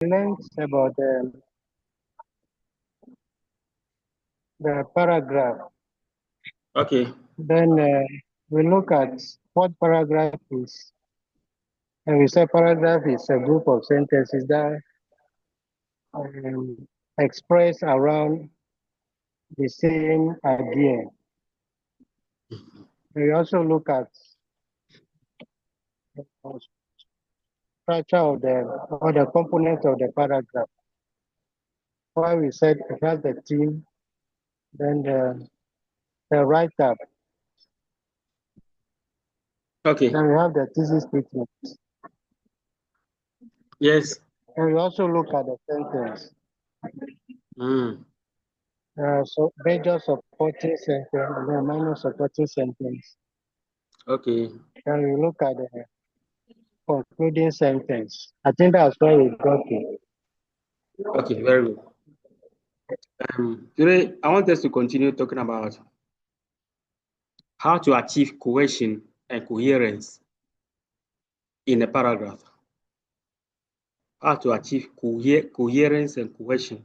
learned about the paragraph. Okay. Then we look at what paragraph is. And we say paragraph is a group of sentences that express around the same idea. We also look at the structure of the or the components of the paragraph. Why we said it has the theme, then the write-up, Okay. then we have the thesis statement. Yes. And we also look at the sentence. Mm. So major supporting sentence and then minor supporting sentence. Okay. Then we look at the concluding sentence. I think that's where we got to. Okay. Very good. Today, I want us to continue talking about how to achieve cohesion and coherence in a paragraph. How to achieve coherence and cohesion.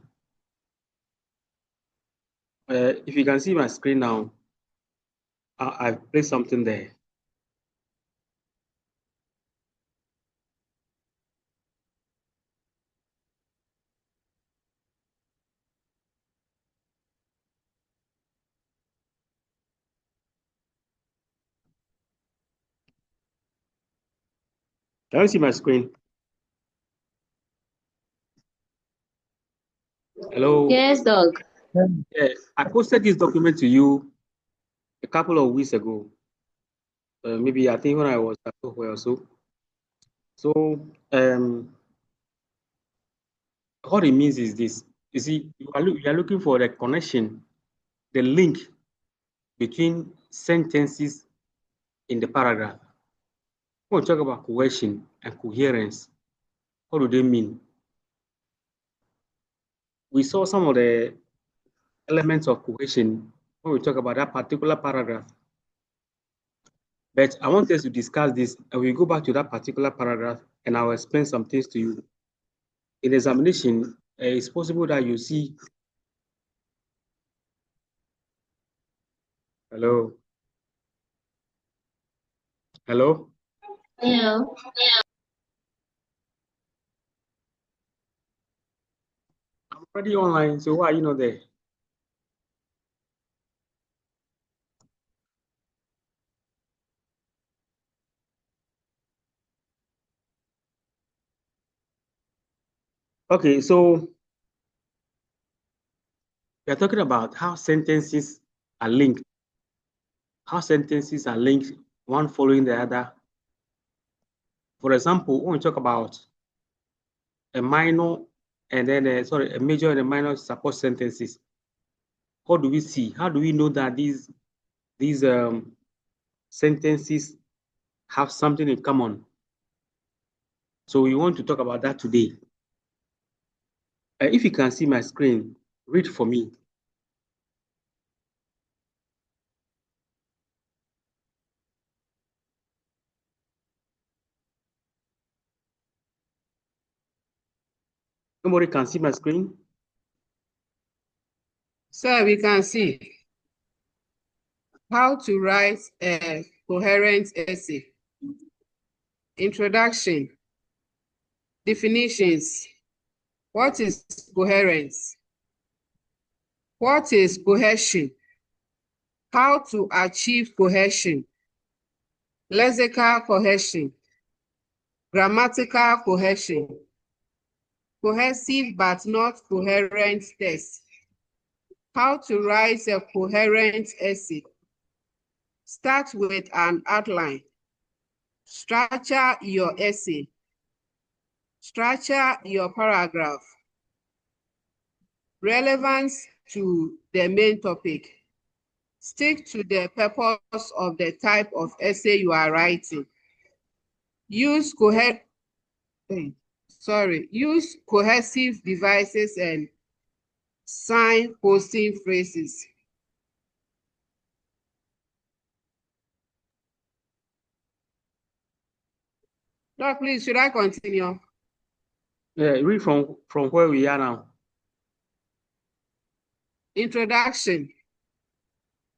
If you can see my screen now, I've placed something there. Can you see my screen? Hello? Yes, Doc. Yeah, I posted this document to you a couple of weeks ago. Maybe I think when I was at home or so. So what it means is this. You see, you are looking for the connection, the link between sentences in the paragraph. When we talk about cohesion and coherence, what do they mean? We saw some of the elements of cohesion when we talk about that particular paragraph. But I want us to discuss this and we go back to that particular paragraph and I'll explain some things to you. In examination, it's possible that you see. Hello? Hello? Yeah. I'm already online, so why are you not there? Okay, so we're talking about how sentences are linked. How sentences are linked, one following the other. For example, when we talk about a minor and then a major and a minor support sentences, what do we see? How do we know that these sentences have something in common? So we want to talk about that today. If you can see my screen, read for me. Nobody can see my screen? Sir, we can see how to write a coherent essay. Introduction. Definitions. What is coherence? What is cohesion? How to achieve cohesion? Lexical cohesion. Grammatical cohesion. Cohesive but not coherent text. How to write a coherent essay. Start with an outline. Structure your essay. Structure your paragraph. Relevance to the main topic. Stick to the purpose of the type of essay you are writing. Use cohesive devices and signposting phrases. Doc, please, should I continue? Yeah, read from where we are now. Introduction.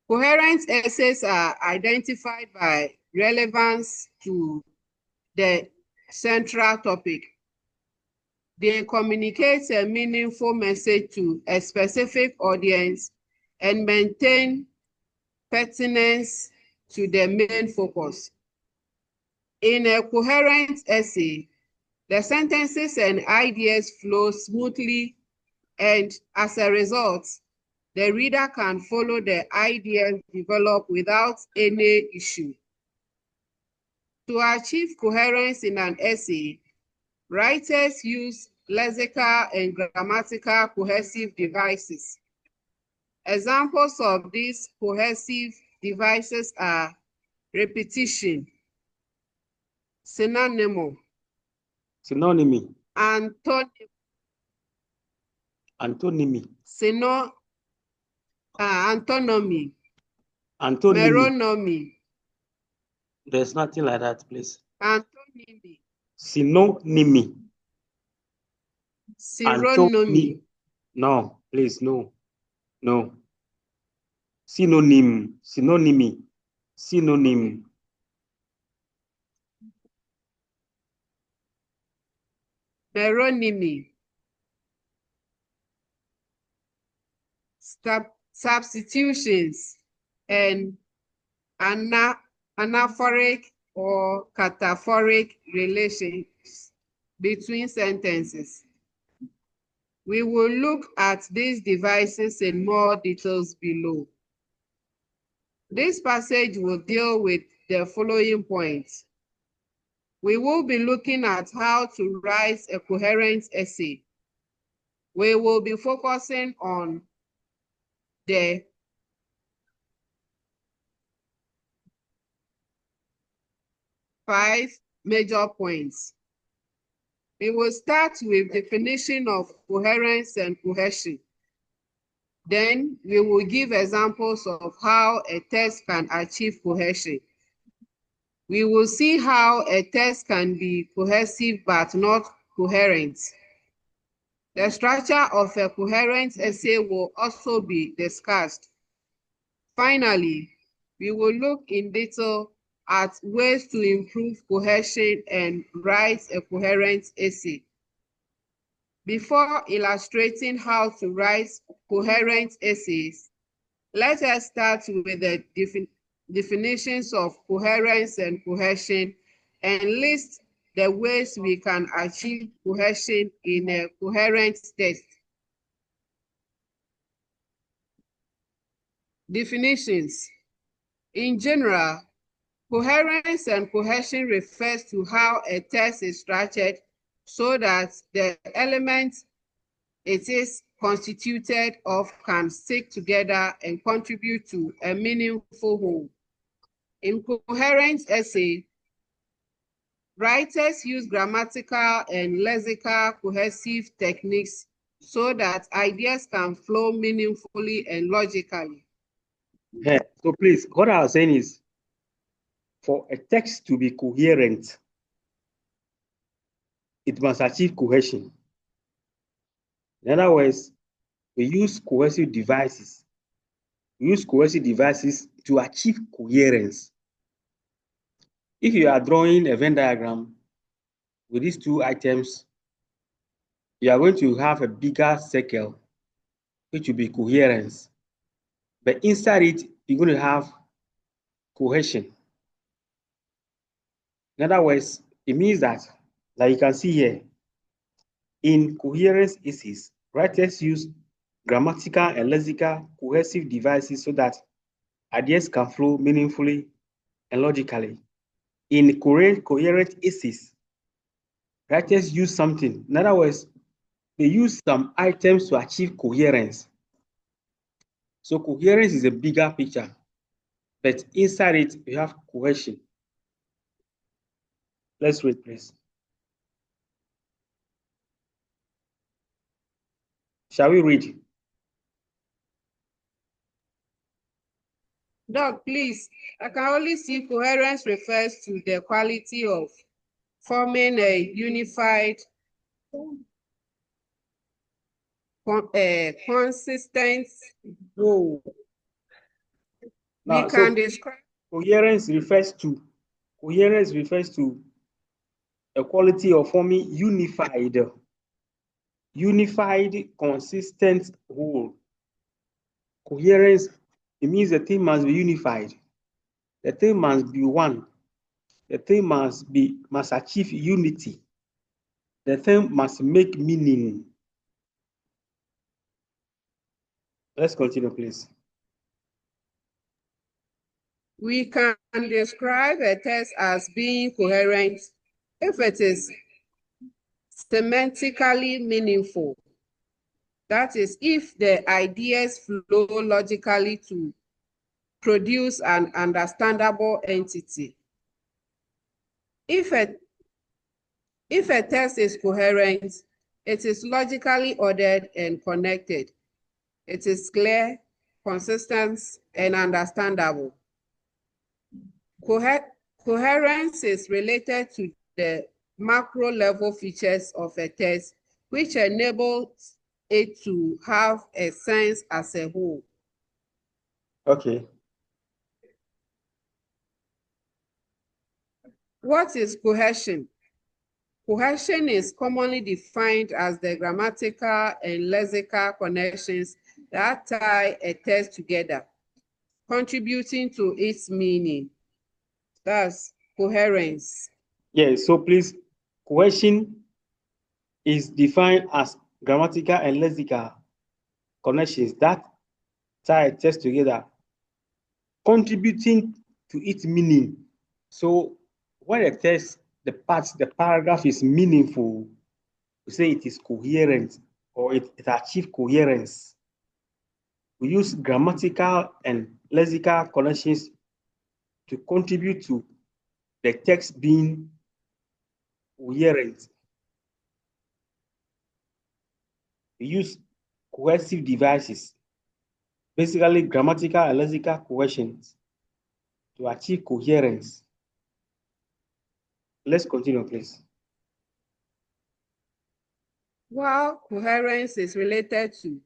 Coherent essays are identified by relevance to the central topic. They communicate a meaningful message to a specific audience and maintain pertinence to the main focus. In a coherent essay, the sentences and ideas flow smoothly, and as a result, the reader can follow the ideas developed without any issue. To achieve coherence in an essay, writers use lexical and grammatical cohesive devices. Examples of these cohesive devices are repetition, synonymy, Synonymy. antonymy, Antonymy. Antonymy, Antonymy. meronymy, There's nothing like that, please. antonymy, Synonymy. synonymy, No, please, no. No. Synonym. Synonymy. Synonym. meronymy, substitutions, and anaphoric or cataphoric relations between sentences. We will look at these devices in more details below. This passage will deal with the following points. We will be looking at how to write a coherent essay. We will be focusing on the five major points. We will start with definition of coherence and cohesion. Then we will give examples of how a text can achieve cohesion. We will see how a text can be cohesive but not coherent. The structure of a coherent essay will also be discussed. Finally, we will look in detail at ways to improve cohesion and write a coherent essay. Before illustrating how to write coherent essays, let us start with the definitions of coherence and cohesion and list the ways we can achieve cohesion in a coherent text. Definitions. In general, coherence and cohesion refers to how a text is structured so that the elements it is constituted of can stick together and contribute to a meaningful whole. In coherent essay, writers use grammatical and lexical cohesive techniques so that ideas can flow meaningfully and logically. Yeah. So please, what I was saying is, for a text to be coherent, it must achieve cohesion. In other words, we use cohesive devices. We use cohesive devices to achieve coherence. If you are drawing a Venn diagram with these two items, you are going to have a bigger circle, which will be coherence. But inside it, you're going to have cohesion. In other words, it means that, like you can see here, in coherence essays, writers use grammatical and lexical cohesive devices so that ideas can flow meaningfully and logically. In coherent essays, writers use something. In other words, they use some items to achieve coherence. So coherence is a bigger picture, but inside it, you have cohesion. Let's read, please. Shall we read? Doc, please, I can only see coherence refers to the quality of forming a unified consistent whole. Now, We can so describe coherence refers to a quality of forming unified, consistent whole. Coherence, it means the thing must be unified. The thing must be one. The thing must achieve unity. The thing must make meaning. Let's continue, please. We can describe a text as being coherent if it is semantically meaningful. That is, if the ideas flow logically to produce an understandable entity. If a text is coherent, it is logically ordered and connected. It is clear, consistent, and understandable. Coherence is related to the macro level features of a text, which enables it to have a sense as a whole. Okay. What is cohesion? Cohesion is commonly defined as the grammatical and lexical connections that tie a text together, contributing to its meaning. That's coherence. Yes, so please, cohesion is defined as grammatical and lexical connections that tie a text together, contributing to its meaning. So when a text, the paragraph is meaningful, we say it is coherent or it achieves coherence. We use grammatical and lexical connections to contribute to the text being coherent. We use cohesive devices, basically grammatical and lexical cohesions, to achieve coherence. Let's continue, please. While coherence is related to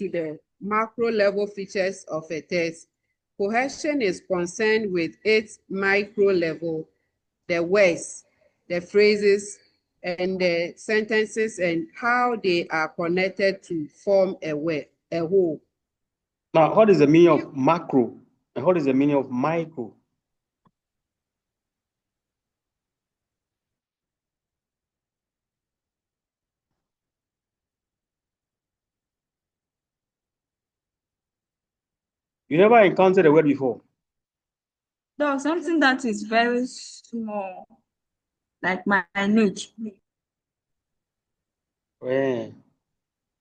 the macro level features of a text, cohesion is concerned with its micro level, the words, the phrases, and the sentences, and how they are connected to form a whole. Now, what is the meaning of macro and what is the meaning of micro? You never encountered the word before? No, something that is very small, like minute. Yeah.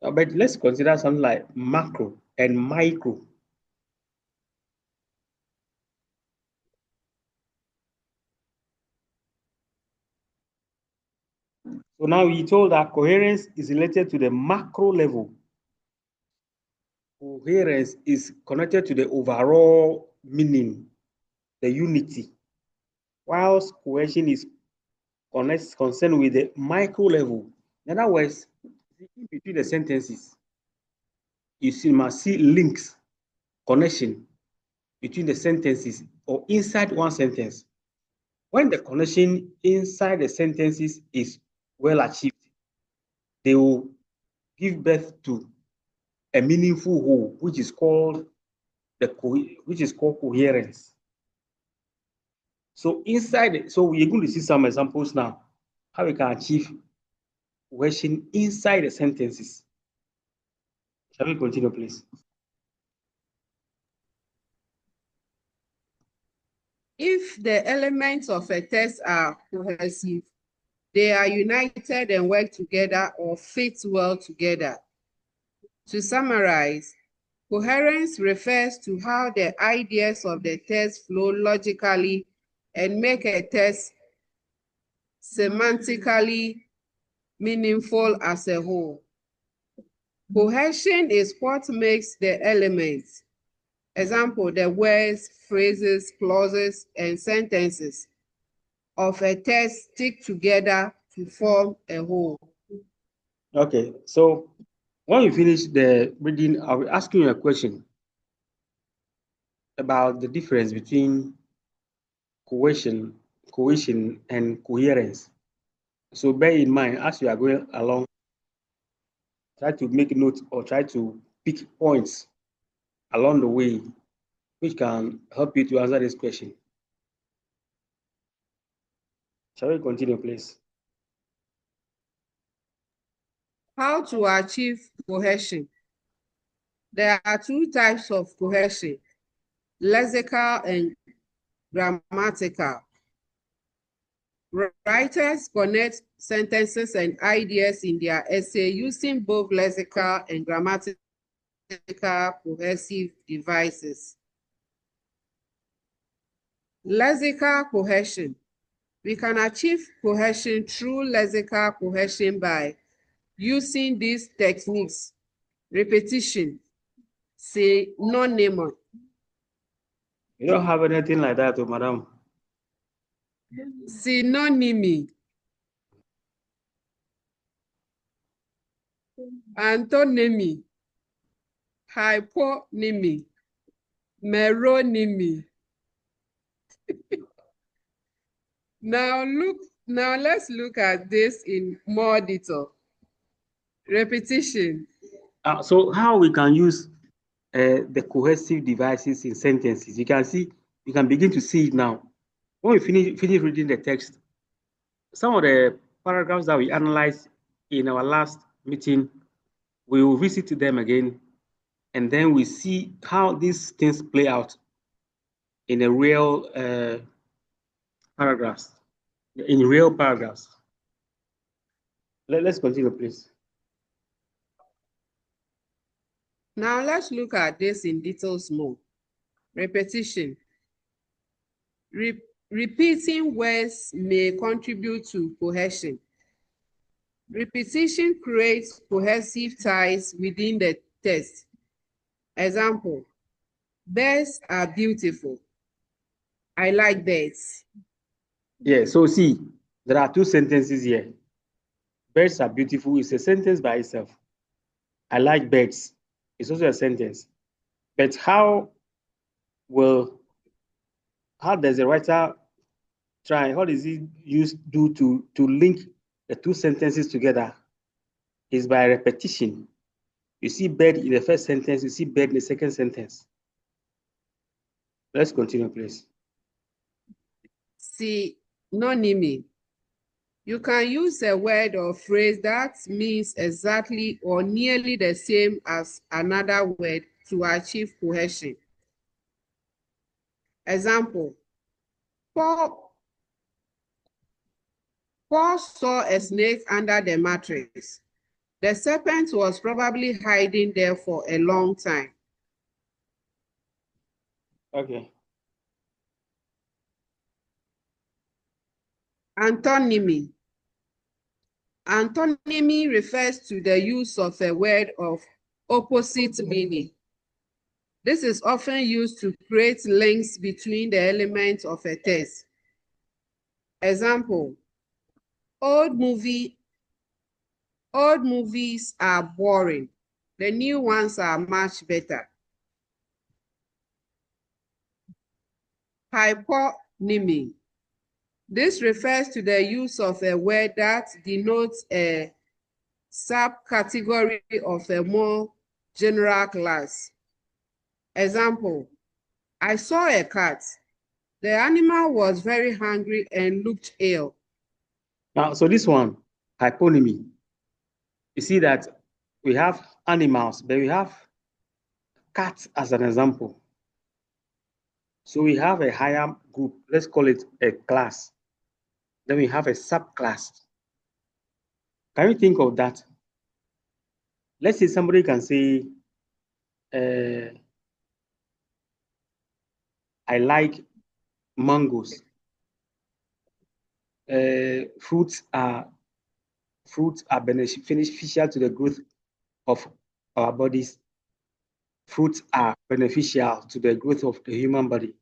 But let's consider something like macro and micro. So now we told that coherence is related to the macro level. Coherence is connected to the overall meaning, the unity, whilst cohesion is concerned with the micro level. In other words, in between the sentences, you must see links, connection between the sentences or inside one sentence. When the connection inside the sentences is well achieved, they will give birth to a meaningful whole, which is called coherence. So we're going to see some examples now how we can achieve cohesion inside the sentences. Shall we continue, please? If the elements of a text are cohesive, they are united and work together or fit well together. To summarize, coherence refers to how the ideas of the text flow logically and make a text semantically meaningful as a whole. Cohesion is what makes the elements, Example, the words, phrases, clauses, and sentences of a text stick together to form a whole. Okay, so when you finish the reading, I'll be asking you a question about the difference between cohesion and coherence. So bear in mind, as you are going along, try to make notes or try to pick points along the way, which can help you to answer this question. Shall we continue, please? How to achieve cohesion? There are two types of cohesion, lexical and grammatical. Writers connect sentences and ideas in their essay using both lexical and grammatical cohesive devices. Lexical cohesion. We can achieve cohesion through lexical cohesion by using these techniques: repetition, synonym. You don't have anything like that, madam. Synonymy, antonymy, hyponymy, meronymy. Now let's look at this in more detail. Repetition. So how we can use the cohesive devices in sentences? You can begin to see it now. When we finish reading the text, some of the paragraphs that we analyzed in our last meeting, we will visit them again, and then we see how these things play out in a real paragraphs, in real paragraphs. Let's continue, please. Now let's look at this in details more. Repetition. Repeating words may contribute to cohesion. Repetition creates cohesive ties within the text. Example, birds are beautiful. I like birds. Yeah, so see, there are two sentences here. Birds are beautiful is a sentence by itself. I like birds. It's also a sentence. But how does the writer try, how does he do to link the two sentences together? Is by repetition. You see bird in the first sentence, you see bird in the second sentence. Let's continue, please. Synonymy. You can use a word or phrase that means exactly or nearly the same as another word to achieve cohesion. Example, Paul saw a snake under the mattress. The serpent was probably hiding there for a long time. Okay. Antonymy. Antonymy refers to the use of a word of opposite meaning. This is often used to create links between the elements of a text. Example, old movies are boring. The new ones are much better. Hyponymy. This refers to the use of a word that denotes a subcategory of a more general class. Example, I saw a cat. The animal was very hungry and looked ill. Now, so this one, hyponymy. You see that we have animals, but we have cats as an example. So we have a higher group, let's call it a class. Then we have a subclass. Can you think of that? Let's say somebody can say, I like mangoes. Fruits are beneficial to the growth of our bodies. fruits are beneficial to the growth of the human body.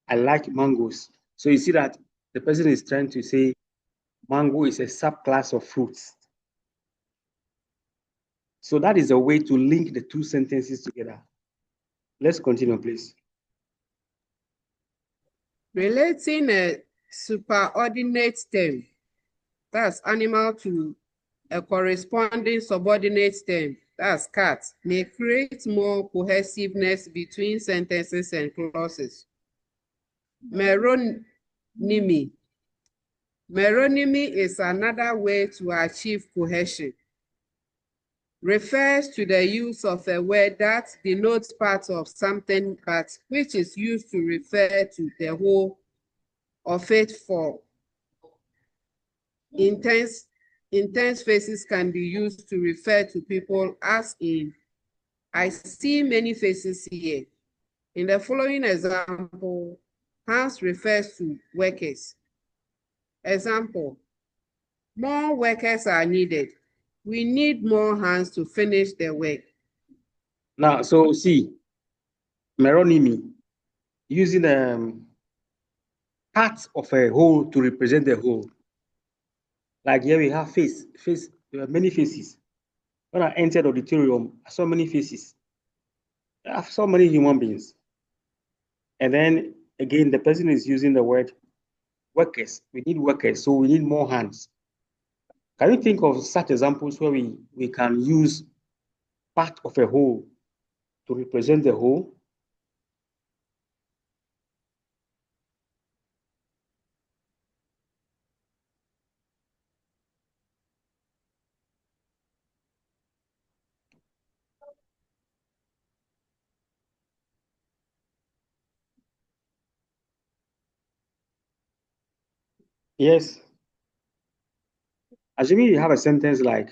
I like mangoes. So you see that the person is trying to say mango is a subclass of fruits. So that is a way to link the two sentences together. Let's continue, please. Relating a superordinate term, that's animal, to a corresponding subordinate term, that's cat, may create more cohesiveness between sentences and clauses. Meronymy. Meronymy is another way to achieve cohesion. Refers to the use of a word that denotes part of something, but which is used to refer to the whole of it. For intense faces can be used to refer to people, as in, I see many faces here. In the following example, hands refers to workers. Example, more workers are needed. We need more hands to finish the work. Now, so see, meronymy, using parts of a whole to represent the whole. Like here we have face, there are many faces. When I entered the auditorium, I saw many faces. I saw many human beings. And then again, the person is using the word workers. We need workers, so we need more hands. Can you think of such examples where we can use part of a whole to represent the whole? Yes. Assuming you have a sentence like,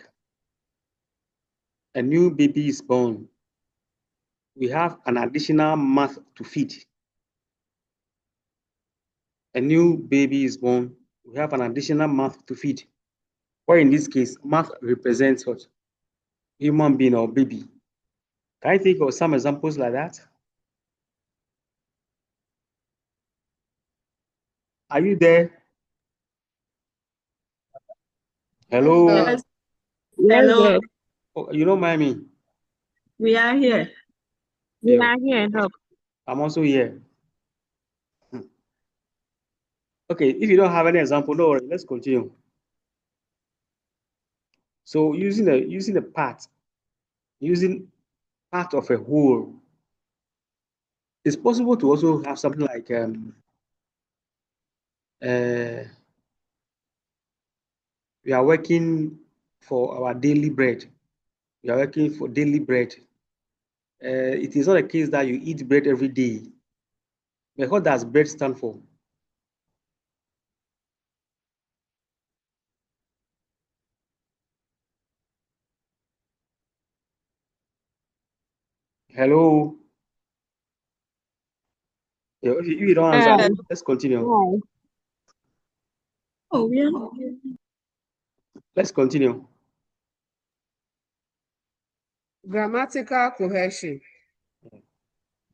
a new baby is born. We have an additional mouth to feed. A new baby is born. We have an additional mouth to feed. Or in this case, mouth represents what? Human being or baby. Can you think of some examples like that? Are you there? Hello? Yes. Yes, Hello. yes, Oh, you don't mind me? We are here. we Yeah. are here. Doc. I'm also here. Okay, if you don't have any example, no worry, let's continue. So using the part, using part of a whole, it's possible to also have something like we are working for our daily bread. We are working for daily bread. It is not a case that you eat bread every day. But what does bread stand for? Hello? Yeah, if you don't answer, let's continue. Hi. Oh, we are not here. Let's continue. Grammatical cohesion.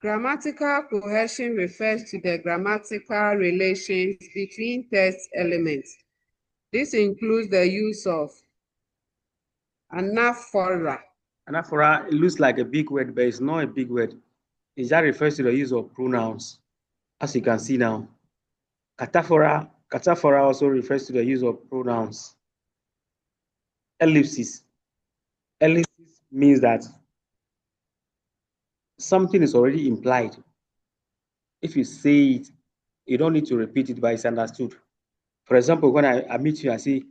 Grammatical cohesion refers to the grammatical relations between text elements. This includes the use of anaphora. Anaphora, it looks like a big word, but it's not a big word. It just refers to the use of pronouns, as you can see now. Cataphora also refers to the use of pronouns. Ellipsis. Ellipsis means that something is already implied. If you say it, you don't need to repeat it, but it's understood. For example, when I meet you, I say,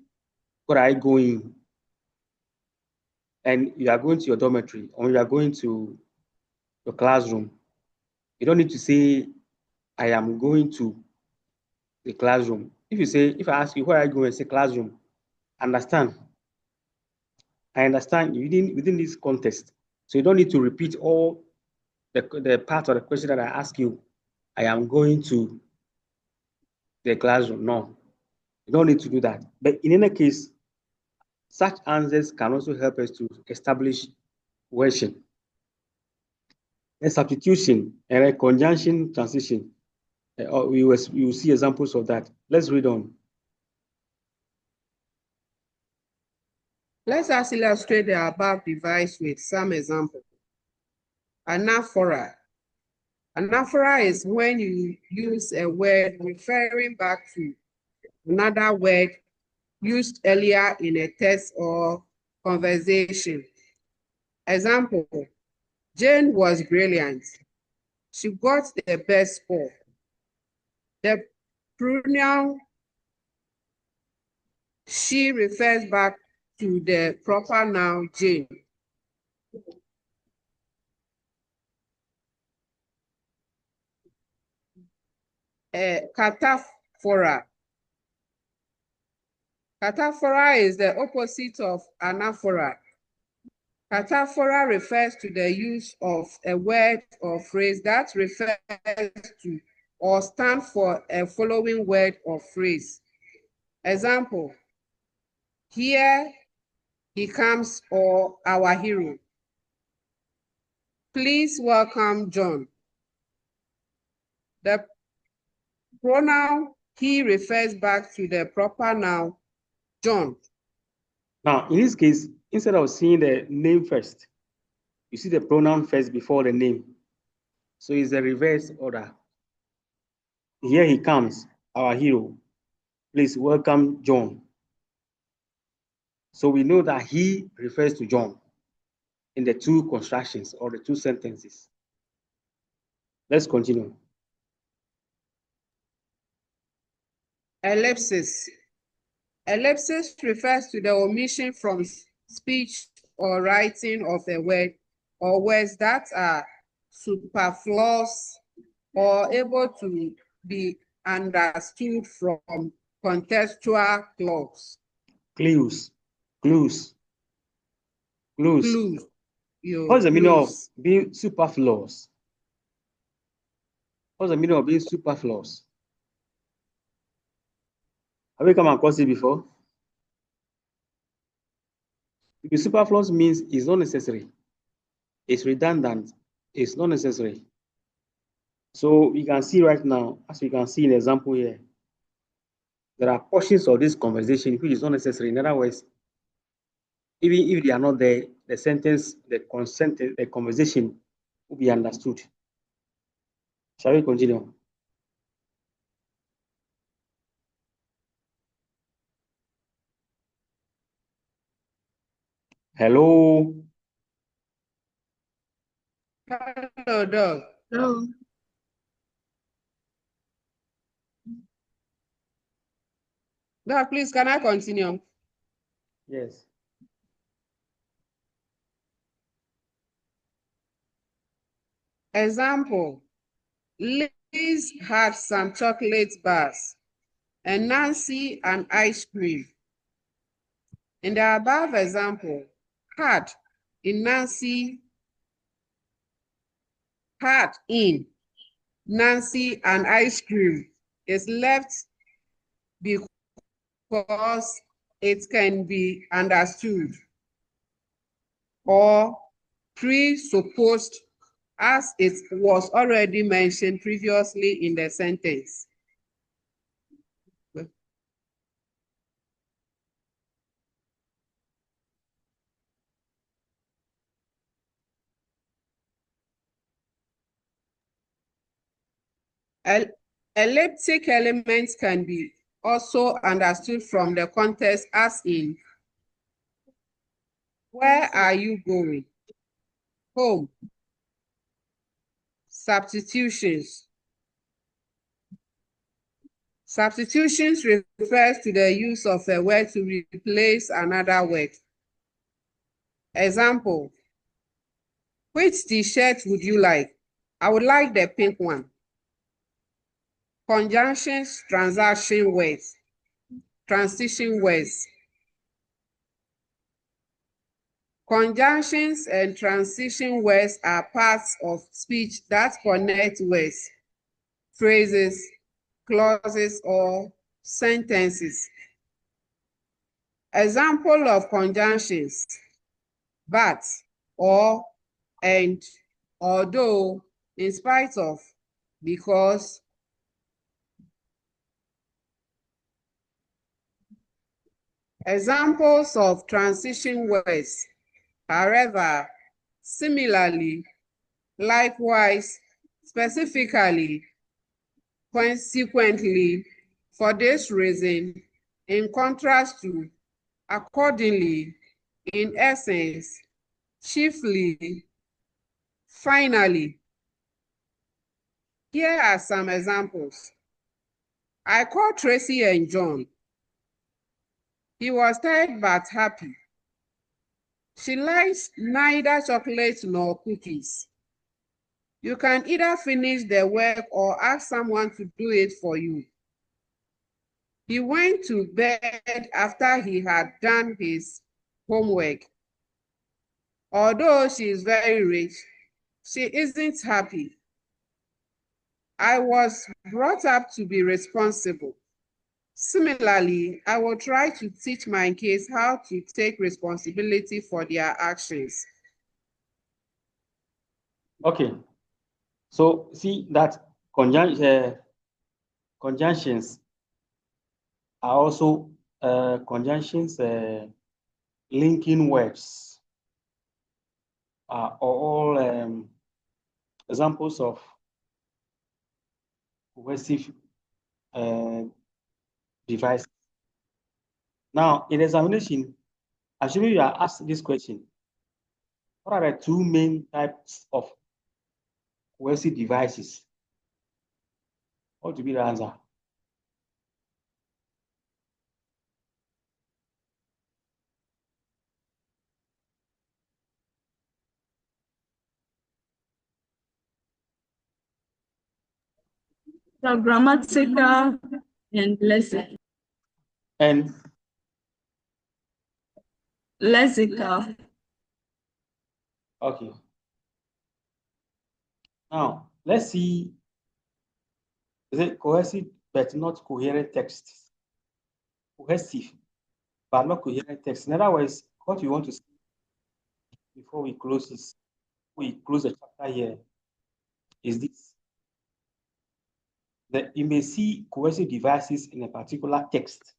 where are you going? And you are going to your dormitory, or you are going to your classroom. You don't need to say, I am going to the classroom. If I ask you, where are you going, say classroom, understand. I understand within this context. So you don't need to repeat all the part of the question that I ask you. I am going to the classroom. No, you don't need to do that. But in any case, such answers can also help us to establish cohesion. a substitution and a conjunction transition. We will see examples of that. Let's read on. Let us illustrate the above device with some examples. Anaphora. Anaphora is when you use a word referring back to another word used earlier in a text or conversation. Example, Jane was brilliant. She got the best score. The pronoun she refers back to the proper noun Jane. Cataphora. Cataphora is the opposite of anaphora. Cataphora refers to the use of a word or phrase that refers to or stands for a following word or phrase. Example, here he comes, or our hero. Please welcome John. The pronoun he refers back to the proper noun John. Now, in this case, instead of seeing the name first, you see the pronoun first before the name. So it's the reverse order. Here he comes, our hero. Please welcome John. So we know that he refers to John in the two constructions or the two sentences. Let's continue. Ellipsis. Ellipsis refers to the omission from speech or writing of a word or words that are superfluous or able to be understood from contextual clues. Clues. Clues. Clues. Clues. What's the meaning of being superfluous? What's the meaning of being superfluous? Have you come across it before? To be superfluous means it's not necessary. It's redundant. It's not necessary. So we can see right now, as we can see in the example here, there are portions of this conversation which is not necessary. In other words, even if they are not there, the sentence, the consent, the conversation will be understood. Shall we continue? Hello. Hello, dog. Hello. Dog, please, can I continue? Yes. Example, Liz had some chocolate bars and Nancy an ice cream. In the above example, had in Nancy an ice cream is left because it can be understood or presupposed as it was already mentioned previously in the sentence. Elliptic elements can be also understood from the context as in, where are you going? Home. Substitutions. Substitutions refers to the use of a word to replace another word. Example, which t-shirt would you like? I would like the pink one. Conjunctions, transition words. Conjunctions and transition words are parts of speech that connect words, phrases, clauses, or sentences. Example of conjunctions, but, or, and, although, in spite of, because. Examples of transition words, however, similarly, likewise, specifically, consequently, for this reason, in contrast to, accordingly, in essence, chiefly, finally. Here are some examples. I called Tracy and John. He was tired but happy. She likes neither chocolate nor cookies. You can either finish the work or ask someone to do it for you. He went to bed after he had done his homework. Although she is very rich, she isn't happy. I was brought up to be responsible. Similarly, I will try to teach my kids how to take responsibility for their actions. Okay. So see that conjunctions are also conjunctions linking words are all examples of cohesive devices. Now, in examination, assuming you are asked this question, what are the two main types of cohesive devices? What would be the answer? So grammatical and lexical. And Lexical. okay. Now, let's see, is it cohesive but not coherent text? Cohesive but not coherent text. In other words, what we want to see before we close this, we close the chapter here, is this. That you may see cohesive devices in a particular text,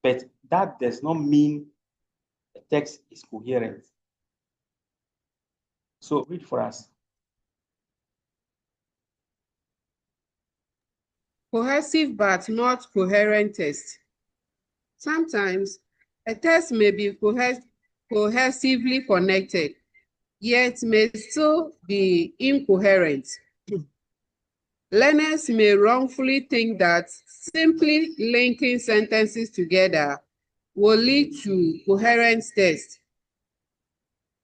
but that does not mean the text is coherent. So read for us. Cohesive but not coherent text. Sometimes a text may be cohesively connected, yet may still be incoherent. Learners may wrongfully think that simply linking sentences together will lead to coherent text.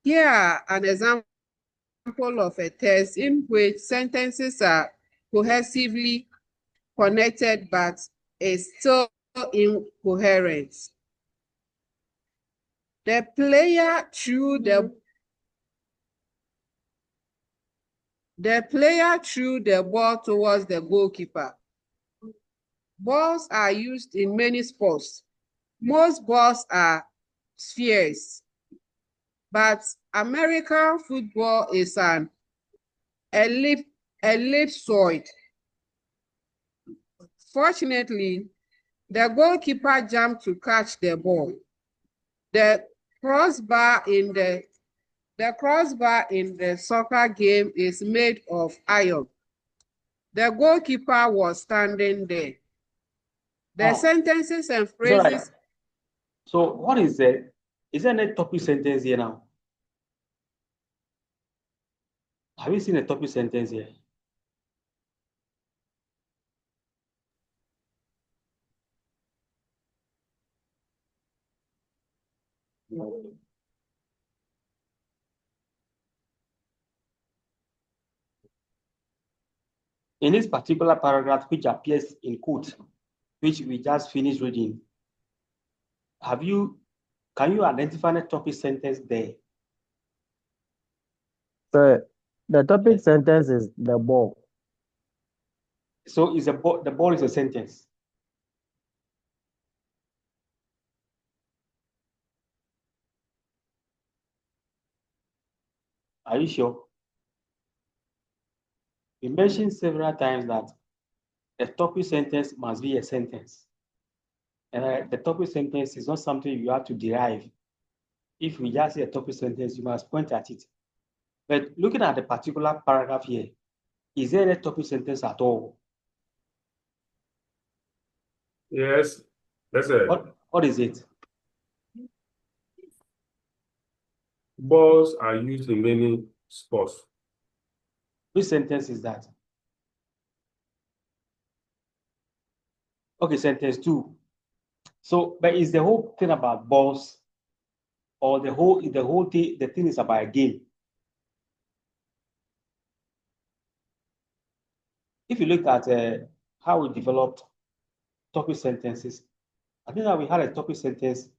Here are an example of a text in which sentences are cohesively connected but is still incoherent. The player threw the ball towards the goalkeeper. Balls are used in many sports. Most balls are spheres, but American football is an ellipsoid. Fortunately, the goalkeeper jumped to catch the ball. The crossbar in the soccer game is made of iron. The goalkeeper was standing there. The sentences and phrases. Right. So what is the, is there any topic sentence here now? Have you seen a topic sentence here? No. In this particular paragraph, which appears in quote, which we just finished reading, can you identify a topic sentence there? So the topic sentence is the ball. So is the ball is a sentence. Are you sure? We mentioned several times that a topic sentence must be a sentence. And the topic sentence is not something you have to derive. If we just say a topic sentence, you must point at it. But looking at the particular paragraph here, is there a topic sentence at all? Yes, that's it. What is it? Balls are used in many sports. Which sentence is that? Okay, sentence 2. So, but is the whole thing about balls, or the whole thing, the thing is about a game? If you look at how we developed topic sentences, I think that we had a topic sentence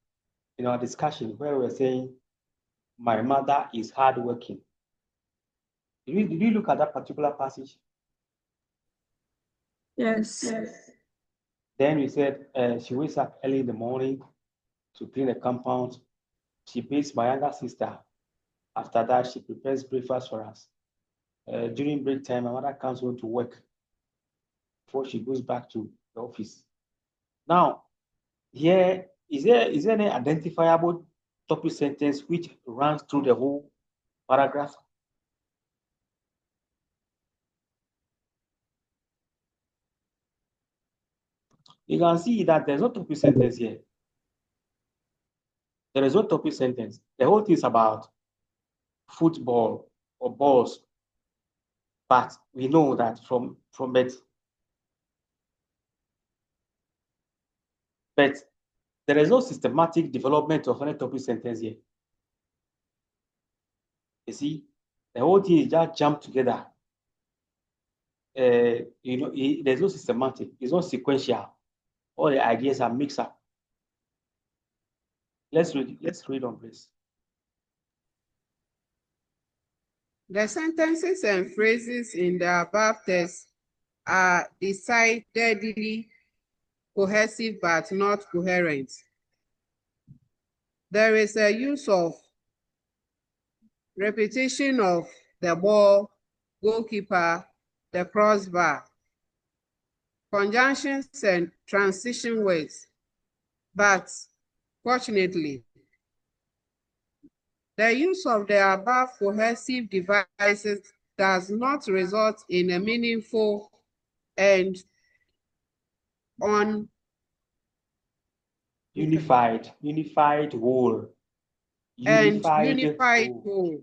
in our discussion where we were saying, my mother is hardworking. Did you look at that particular passage? Yes. Then we said she wakes up early in the morning to clean the compound. She bathes my younger sister. After that, she prepares breakfast for us. During break time, my mother comes home to work before she goes back to the office. Now, here, is there any identifiable topic sentence which runs through the whole paragraph? You can see that there's no topic sentence here. There is no topic sentence. The whole thing is about football or balls. But we know that from it. But there is no systematic development of any topic sentence here. You see, the whole thing is just jumped together. There's no systematic, it's not sequential. All the ideas are mixed up. Let's read on, please. The sentences and phrases in the above text are decidedly cohesive but not coherent. There is a use of repetition of the ball, goalkeeper, the crossbar, conjunctions and transition words. But fortunately, the use of the above cohesive devices does not result in a meaningful and Unified whole. Unified whole.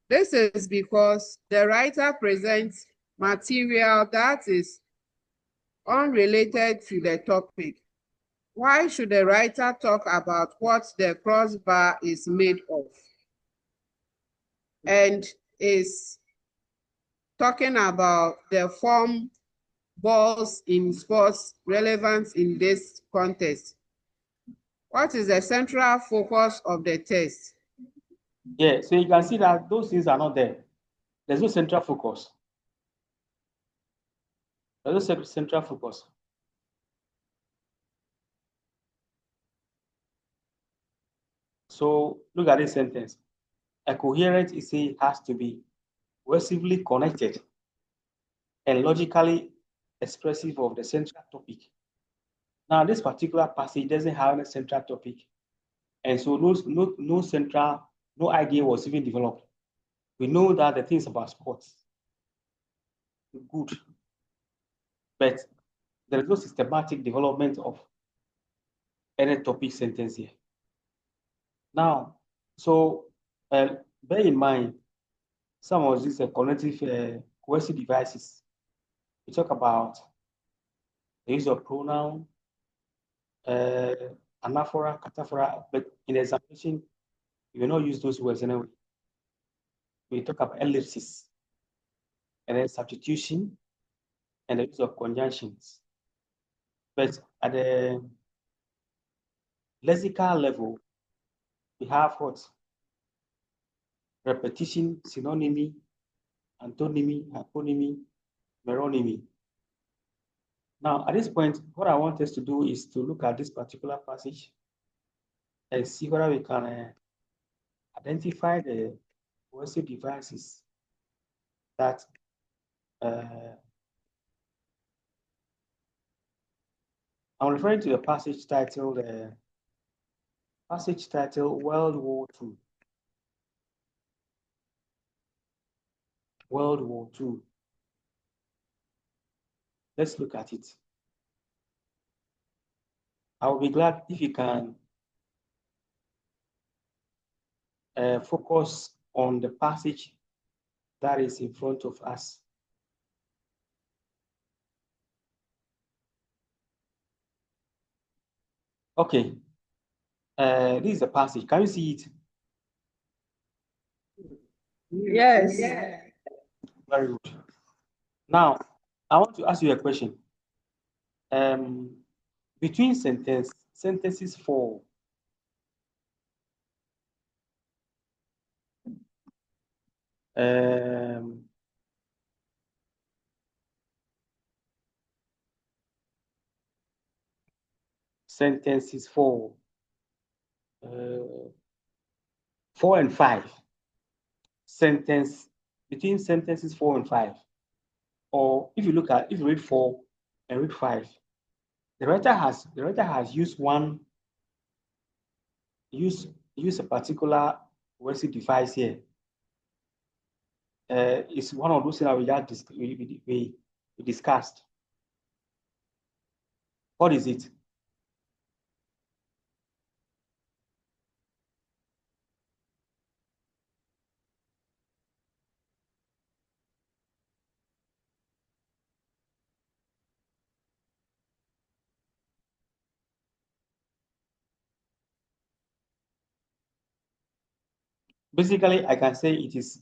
This is because the writer presents material that is unrelated to the topic. Why should the writer talk about what the crossbar is made of? And is talking about the form balls in sports relevant in this context? What is the central focus of the text? Yeah, so you can see that those things are not there. There's no central focus. There's no central focus. So look at this sentence. A coherent essay has to be cohesively connected and logically expressive of the central topic. Now, this particular passage doesn't have a central topic, and so no idea was even developed. We know that the things about sports, good, but there is no systematic development of any topic sentence here. Now, so bear in mind some of these cognitive cohesive devices. We talk about the use of pronoun, anaphora, cataphora, but in examination, you will not use those words anyway. We talk about ellipsis, and then substitution, and the use of conjunctions. But at the lexical level, we have what? Repetition, synonymy, antonymy, hyponymy, meronymy. Now, at this point, what I want us to do is to look at this particular passage and see whether we can identify the cohesive devices that I'm referring to the passage titled World War II. World War II. Let's look at it. I will be glad if you can focus on the passage that is in front of us. Okay, this is the passage. Can you see it? Yes. Very good. Now, I want to ask you a question. Between sentences 4, sentences 4, 4 and 5, between sentences 4 and 5, or if you read 4 and read 5, the writer has used a particular coercive device here. It's one of those things that we discussed. What is it? Basically, I can say it is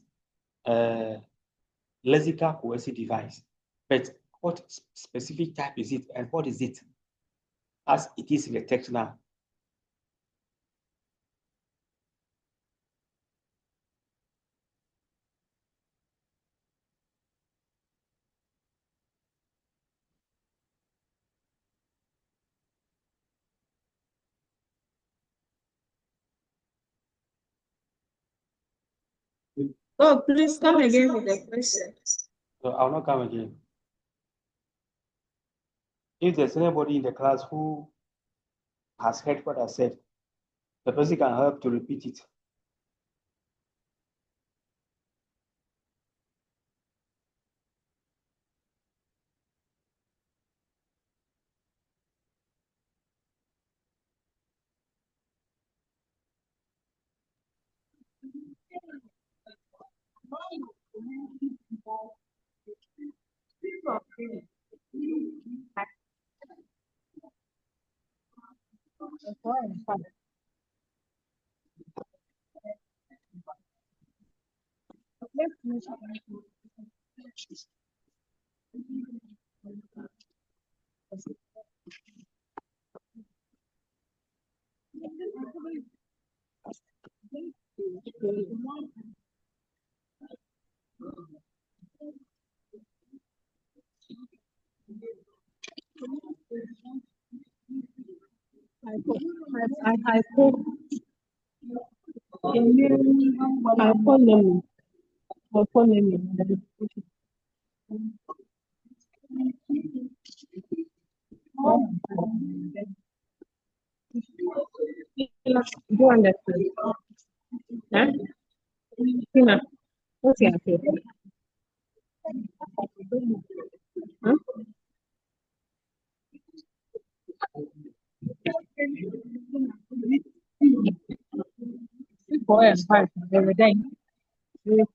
lexical coercive device, but what specific type is it and what is it as it is in the text now? Oh, please come again with the question. So I'll not come again. If there's anybody in the class who has heard what I said, the person can help to repeat it. Do understand? Huh? Tina, what's your name? Huh? Four and five, every day.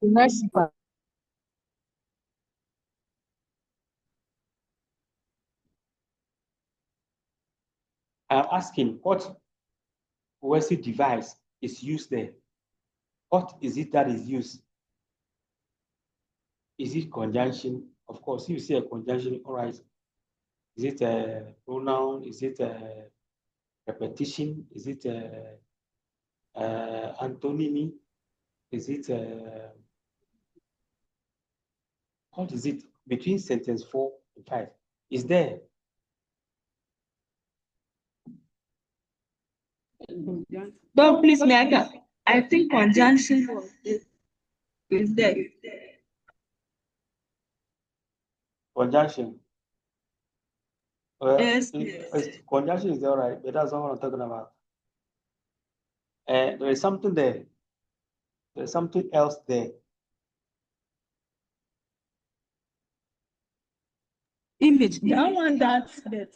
Nice. I'm asking what coercive device is used there? What is it that is used? Is it conjunction? Of course, if you say a conjunction, all right. Is it a pronoun? Is it a repetition? Is it a antonymy? Is it what is it between sentence 4 and 5? Is there? Don't please, Mega. I think conjunction is there. Conjunction. Yes. Conjunction is all right, but that's not what I'm talking about. There is something there. There's something else there. Image. That one that's that.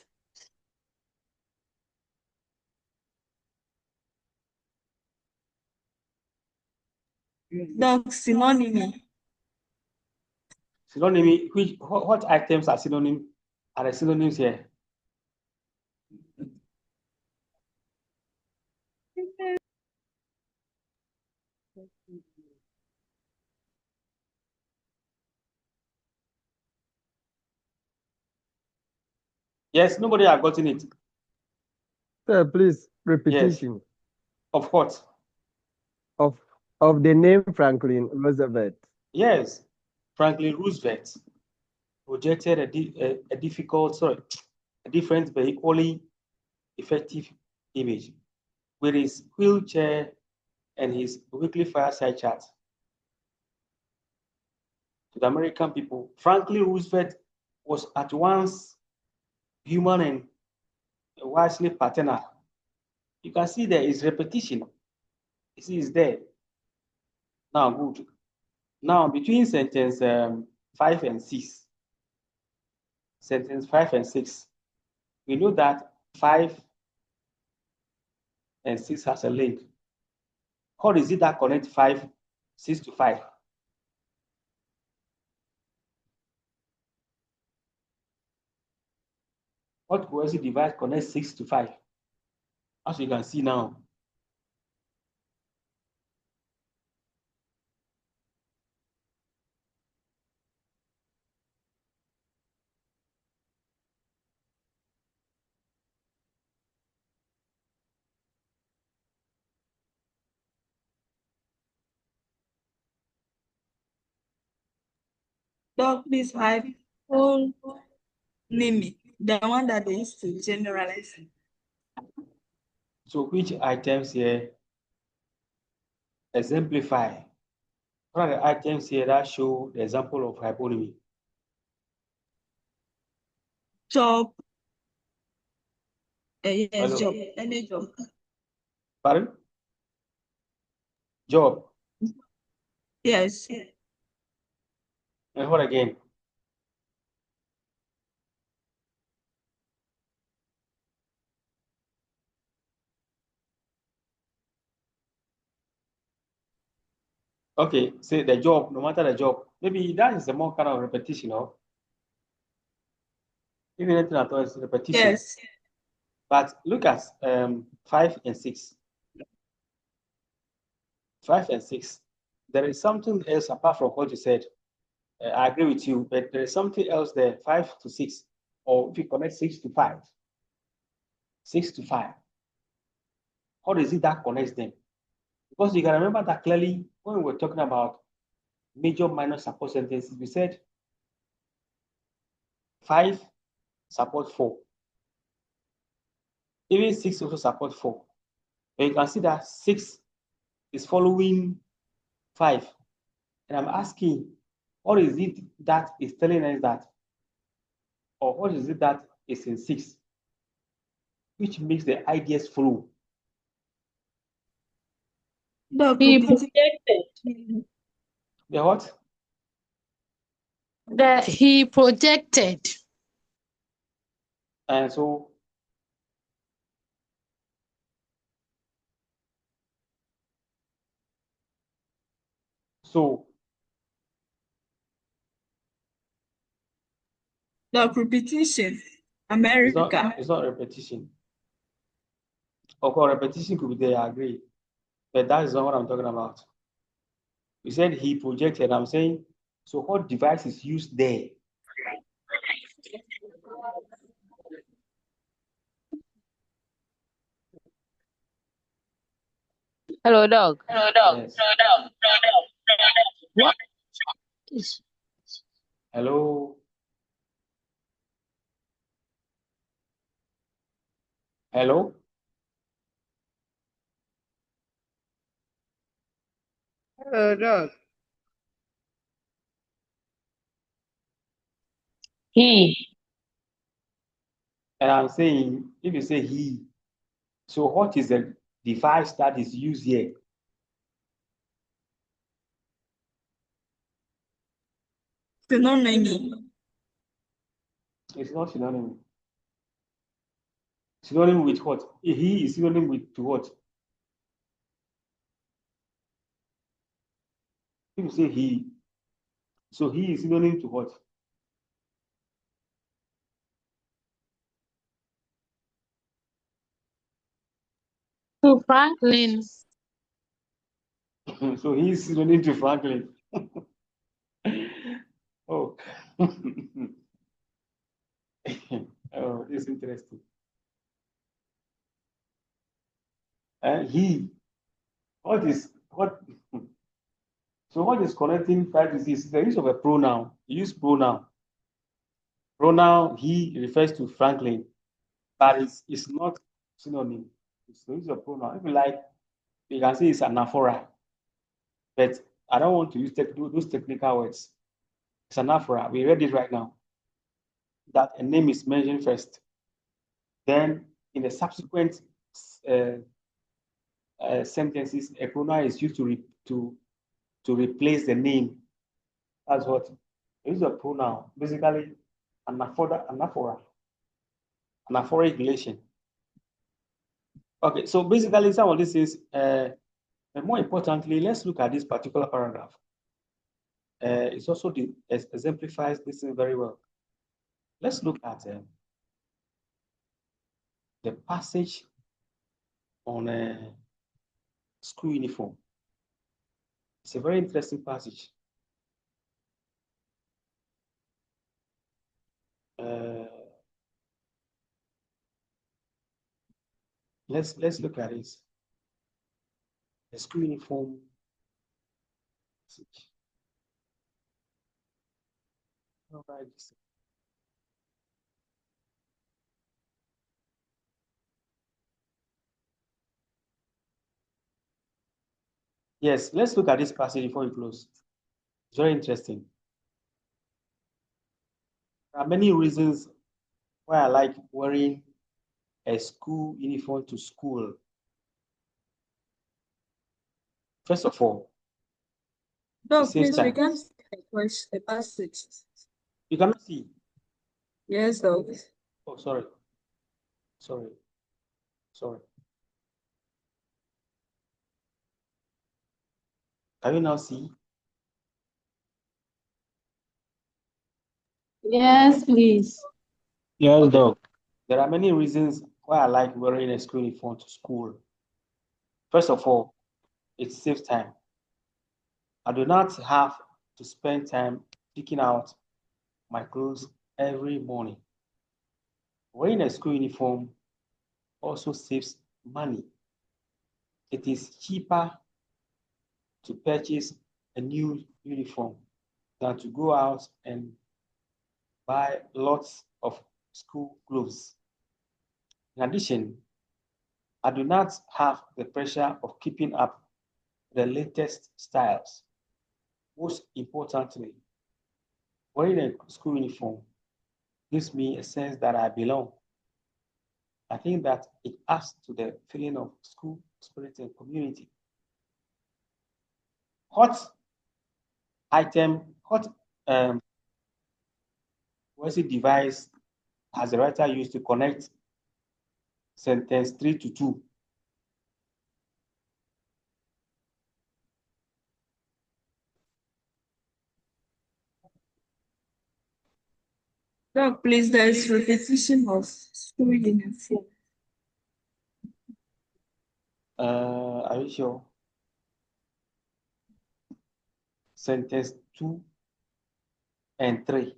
The synonym. Synonym, what items are synonym? Are the synonyms here? Yes, nobody has gotten it. Sir, please, repetition Of what? of the name Franklin Roosevelt. Yes, Franklin Roosevelt projected a different but equally effective image with his wheelchair and his weekly fireside chat. To the American people, Franklin Roosevelt was at once human and wisely paternal. You can see there is repetition. You see, it's there. Now, good. Now, between sentence 5 and 6, sentence 5 and 6, we know that 5 and 6 has a link. How is it that connect 6 to 5? What cohesive device connects 6 to 5? As you can see now. Dog, please hide. Whole name. The one that they used to generalize. So which items here exemplify? What are the items here that show the example of hyponymy? Job. Yes, Hello? job. Any job. Pardon? Job. Yes. And what again? Okay, say the job, no matter the job. Maybe that is a more kind of repetition, no? Even anything at all is repetition. Yes. But look at 5 and 6. 5 and 6. There is something else apart from what you said. I agree with you, but there is something else there, 5 to 6. Or if you connect 6 to 5. 6 to 5. How is it that connects them? Because you can remember that clearly when we were talking about major minor support sentences, we said 5 support 4. Even 6 also support 4. But you can see that 6 is following 5. And I'm asking, what is it that is telling us that? Or what is it that is in 6? Which makes the ideas flow. Dog, He repeat. projected. The what? That he projected. And so Dog, repetition. America. it's not repetition. Of course, repetition could be there, I agree. But that is not what I'm talking about. You said he projected. I'm saying, so what device is used there? Hello, dog. Yes. What? Hello. Hello. Hello, dog. He. And I'm saying, if you say he, so what is the device that is used here? Synonym. It's not synonym. Synonym with what? He is synonym with to what? If you say he, so he is synonym to what? To Franklin. So he is synonym to Franklin. Oh. Oh, it's interesting. He, what is what? So what is connecting five is the use of a pronoun. You use pronoun. Pronoun he refers to Franklin, but it's not synonym. It's the use of pronoun. If you like, you can say it's anaphora, but I don't want to use those technical words. It's anaphora. We read it right now. That a name is mentioned first. Then in the subsequent sentences, a pronoun is used to replace the name. That's what the use of pronoun. Basically, anaphora, anaphoric relation. Okay, so basically some of these things, and more importantly, let's look at this particular paragraph. It's also exemplifies this thing very well. Let's look at the passage on school uniform. It's a very interesting passage. Let's look at it. The school uniform passage. All right. Yes, let's look at this passage before we close. It's very interesting. There are many reasons why I like wearing a school uniform to school. First of all, No, it saves please, we time. can't see the question, the passage. You cannot see. Yes, dog. Oh, sorry. Sorry. Sorry. Can you now see? Yes, please. Yes, Doc. There are many reasons why I like wearing a school uniform to school. First of all, it saves time. I do not have to spend time picking out my clothes every morning. Wearing a school uniform also saves money. It is cheaper to purchase a new uniform than to go out and buy lots of school clothes. In addition, I do not have the pressure of keeping up the latest styles. Most importantly, wearing a school uniform gives me a sense that I belong. I think that it adds to the feeling of school spirit and community. What coercive device has the writer used to connect sentence 3 to 2? Dog, please, there is repetition of school uniform. Are you sure? Sentence 2 and 3.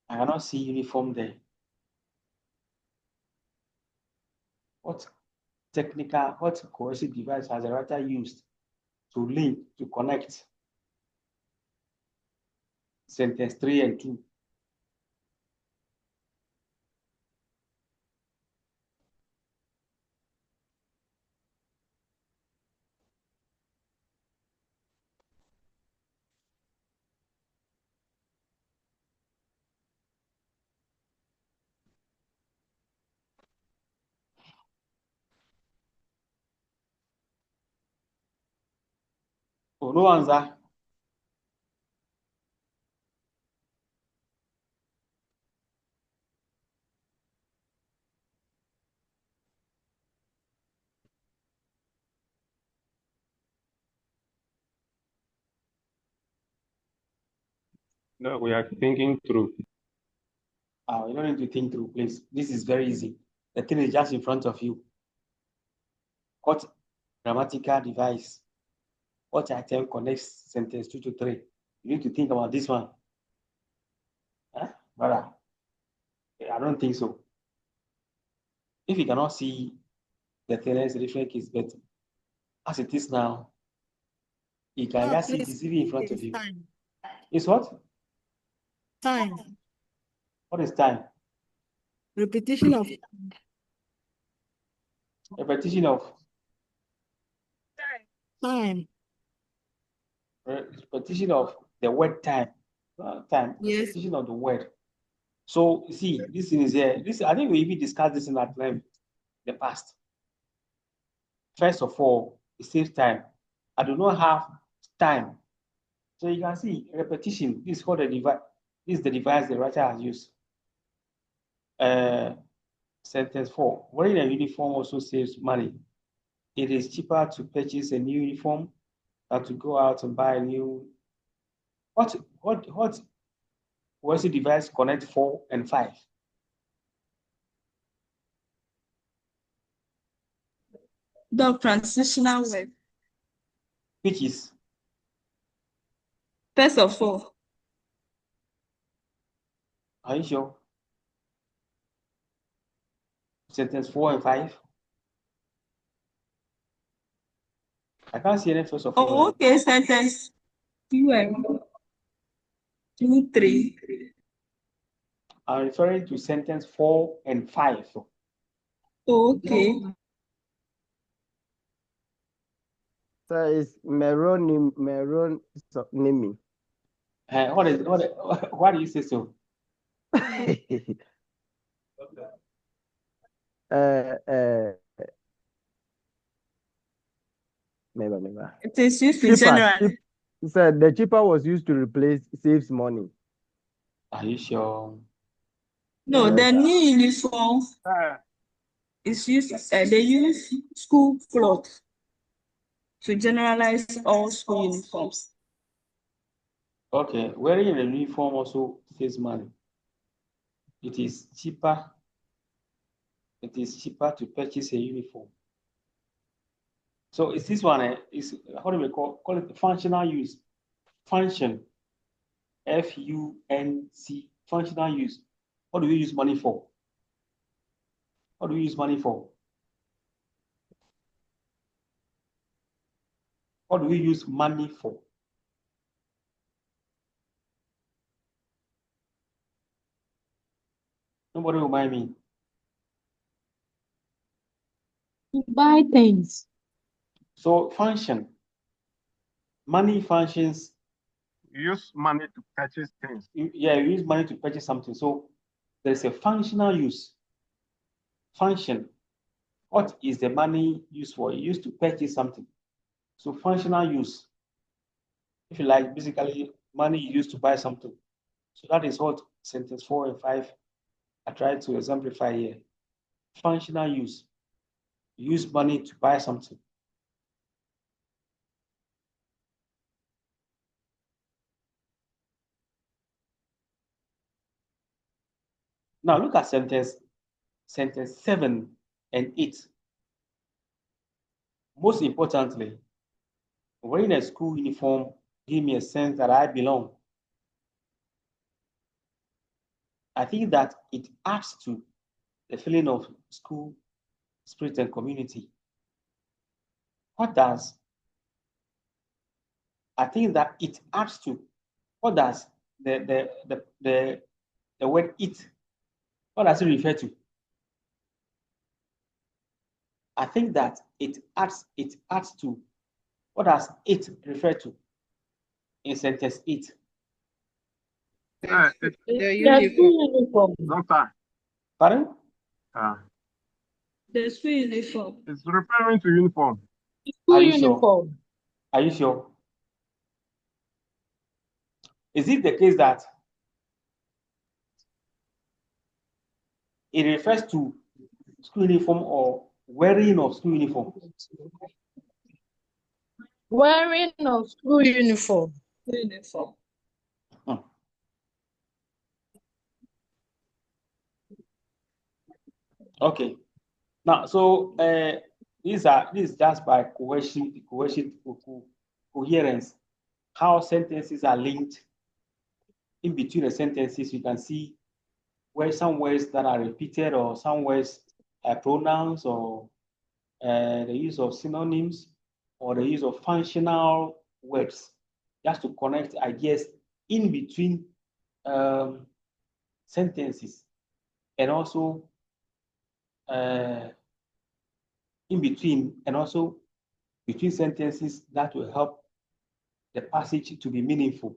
I cannot see uniform there. What coercive device has the writer used to link, to connect sentence 3 and 2? Oh, no answer. No, we are thinking through. You don't need to think through, please. This is very easy. The thing is just in front of you. What grammatical device, what item connects sentence 2 to 3? You need to think about this one. Huh? Brother, I don't think so. If you cannot see the Taylor's different case, but as it is now, you can just see this even in front of you. Time. It's what? Time. What is time? Repetition of Repetition of time. repetition of the word time. Time. Yes. Repetition of the word. So you see, this thing is here. This I think we even discussed this in at length in the past. First of all, it saves time. I do not have time. So you can see repetition. This is called the device. This is the device the writer has used. Sentence 4. Wearing a uniform also saves money. It is cheaper to purchase a new uniform than to go out and buy a new. What was the device connect 4 and 5? The transitional word. Which is First of all, are you sure? Sentence 4 and 5. I can't see any first of all. oh, okay, sentence 2 and 2, 3. I'm referring to sentence 4 and 5. Okay. So it's Meroni. Why do you say so? Never. It is used in general. So the cheaper was used to replace saves money. Are you sure? No, the new uniform is used. They use school clothes to generalize all school uniforms. Okay, wearing a uniform also saves money. It is cheaper. It is cheaper to purchase a uniform. So is this one? Is how do we call it? Functional use. Function. FUNC. Functional use. What do we use money for? What do we use money for? What do we use money for? Nobody will mind me. To buy things. So function. Money functions. Use money to purchase things. Yeah, you use money to purchase something. So there's a functional use. Function. What is the money used for? Used to purchase something. So functional use. If you like, basically money used to buy something. So that is what sentence 4 and 5 I tried to exemplify here. Functional use. Use money to buy something. Now look at sentence 7 and 8. Most importantly, wearing a school uniform gives me a sense that I belong. I think that it adds to the feeling of school spirit and community. What does? I think that it adds to. What does the word "it"? What does it refer to? I think that it adds to. What does it refer to in sentence 8? The The uniform. school uniform. Doctor, Pardon? The school uniform. it's referring to uniform. School Are you sure? uniform. Are you sure? Is it the case that it refers to school uniform or wearing of school uniform? Wearing of school uniform. Uniform. Okay. Now, so this is just by coherence, how sentences are linked. In between the sentences, you can see where some words that are repeated or some words pronouns or the use of synonyms or the use of functional words, just to connect ideas in between sentences, and also in between, and also between sentences that will help the passage to be meaningful.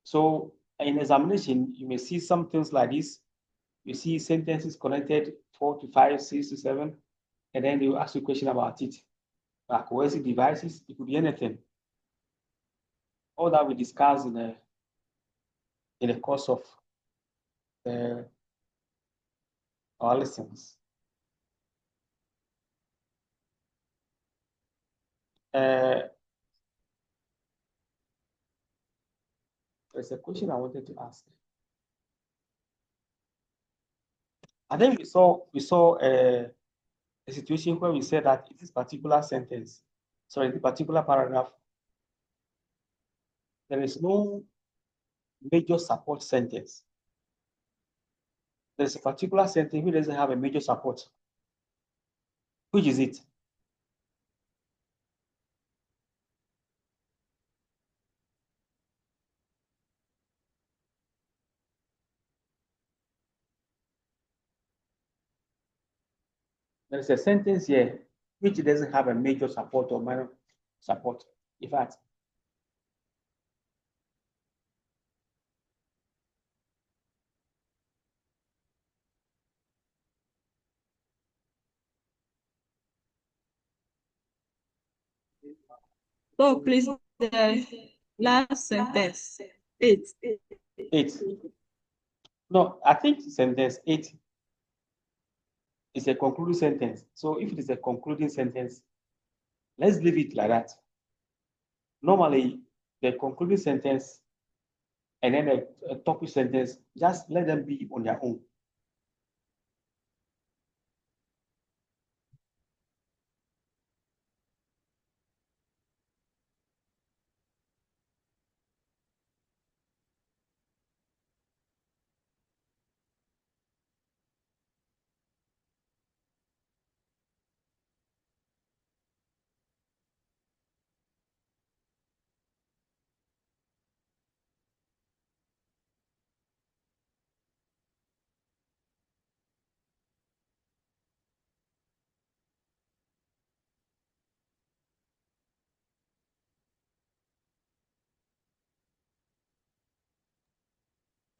So in examination, you may see some things like this. You see sentences connected 4 to 5, 6 to 7, and then they will ask you a question about it. Like coercive devices, it could be anything. All that we discussed in the course of our lessons. There's a question I wanted to ask. I think we saw a situation where we said that in this particular sentence, so in the particular paragraph, there is no major support sentence. There's a particular sentence which doesn't have a major support. Which is it? There's a sentence here which doesn't have a major support or minor support. In fact, So please, the last sentence. 8. 8. No, I think sentence 8 is a concluding sentence. So if it is a concluding sentence, let's leave it like that. Normally, the concluding sentence and then a topic sentence, just let them be on their own.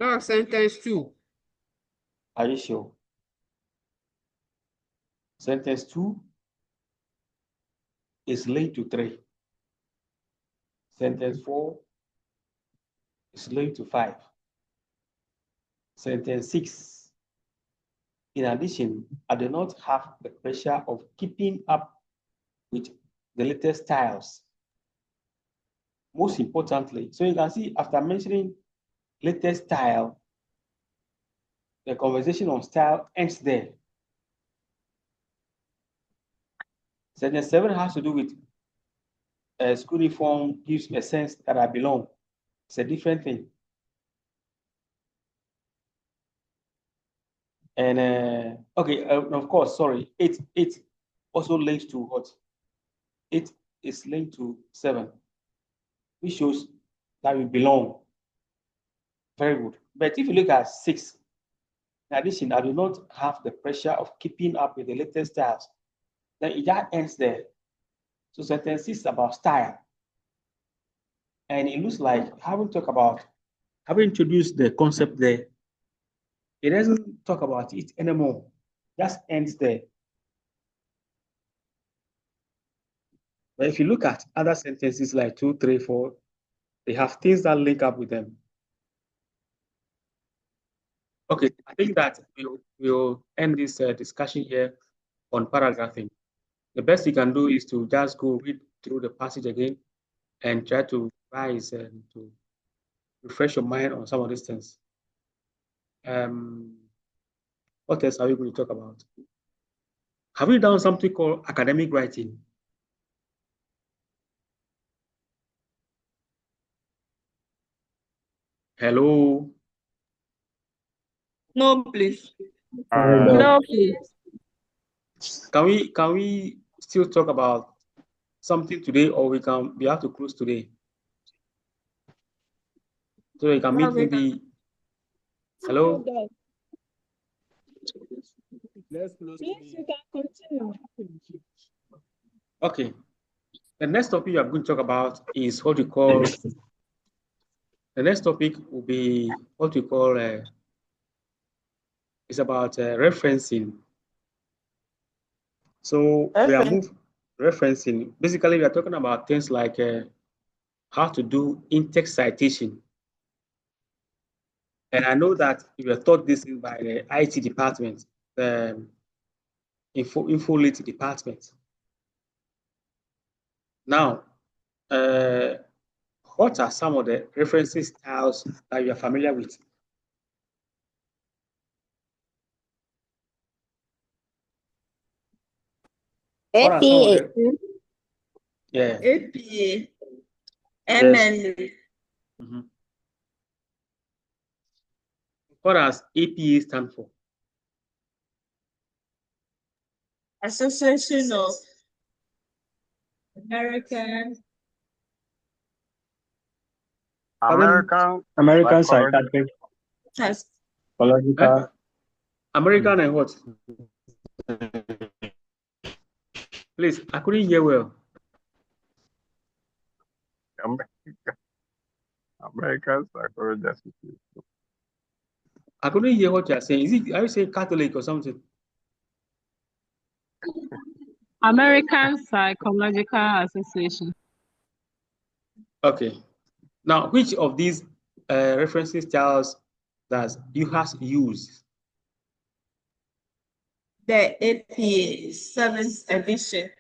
Now, sentence 2. Are you sure? Sentence 2 is linked to 3. Sentence 4 is linked to 5. Sentence 6. In addition, I do not have the pressure of keeping up with the latest styles. Most importantly, so you can see after mentioning latest style, the conversation on style ends there. Sentence 7 has to do with school uniform gives a sense that I belong. It's a different thing. And okay, of course, sorry, 8 also links to what? 8 is linked to 7, which shows that we belong. Very good. But if you look at 6, in addition, I do not have the pressure of keeping up with the latest styles. Then it just ends there. So sentence 6 is about style. And it looks like having introduced the concept there, it doesn't talk about it anymore. Just ends there. But if you look at other sentences like 2, 3, 4, They have things that link up with them. Okay, I think that we'll end this discussion here on paragraphing. The best you can do is to just go read through the passage again and try to revise and to refresh your mind on some of these things. What else are we going to talk about? Have you done something called academic writing? Hello? No, please. No, please. Can we still talk about something today, or we have to close today? So you can meet maybe. Hello? Please, you can continue. Okay. The next topic I'm going to talk about is what we call. The next topic will be what we call. It's about referencing. So we are referencing. Basically, we are talking about things like how to do in-text citation. And I know that you were taught this by the IT department, the InfoLit department. Now, what are some of the referencing styles that you are familiar with? APA. Yeah. APA. MLA. Mm-hmm. What does APA stand for? Association of American Psychiatric Psychological. American and what? Please, I couldn't hear well. American Psychology Association. I couldn't hear what you are saying. Are you saying Catholic or something? American Psychological Association. Okay. Now, which of these referencing styles does you has used? The APA 7th edition.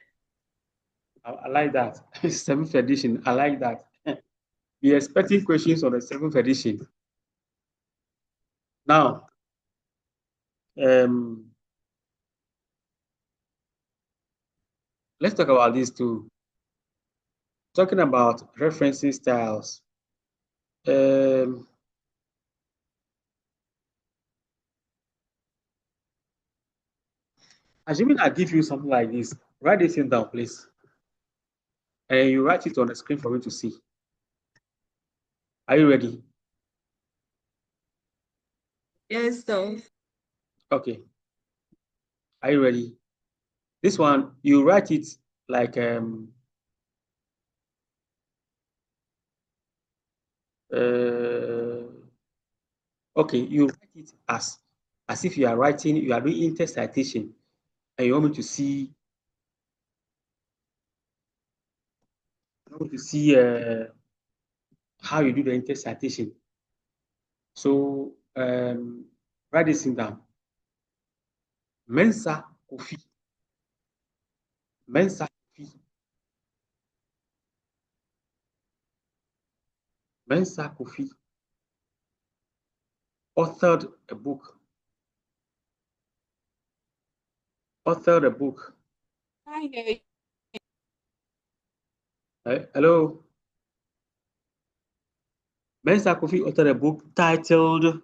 I like that. 7th edition. I like that. We're expecting questions on the 7th edition. Now, let's talk about these two. Talking about referencing styles. Assuming I give you something like this, write this thing down, please. And you write it on the screen for me to see. Are you ready? Yes, sir. Okay. Are you ready? This one, you write it like okay, you write it as if you are writing, you are doing in-text citation, and you want me to see how you do the in-text citation. So write this thing down. Mensa Kofi. Mensa Kofi. Mensa Kofi authored a book. Authored a book. Hello. Mensa Kofi authored a book titled.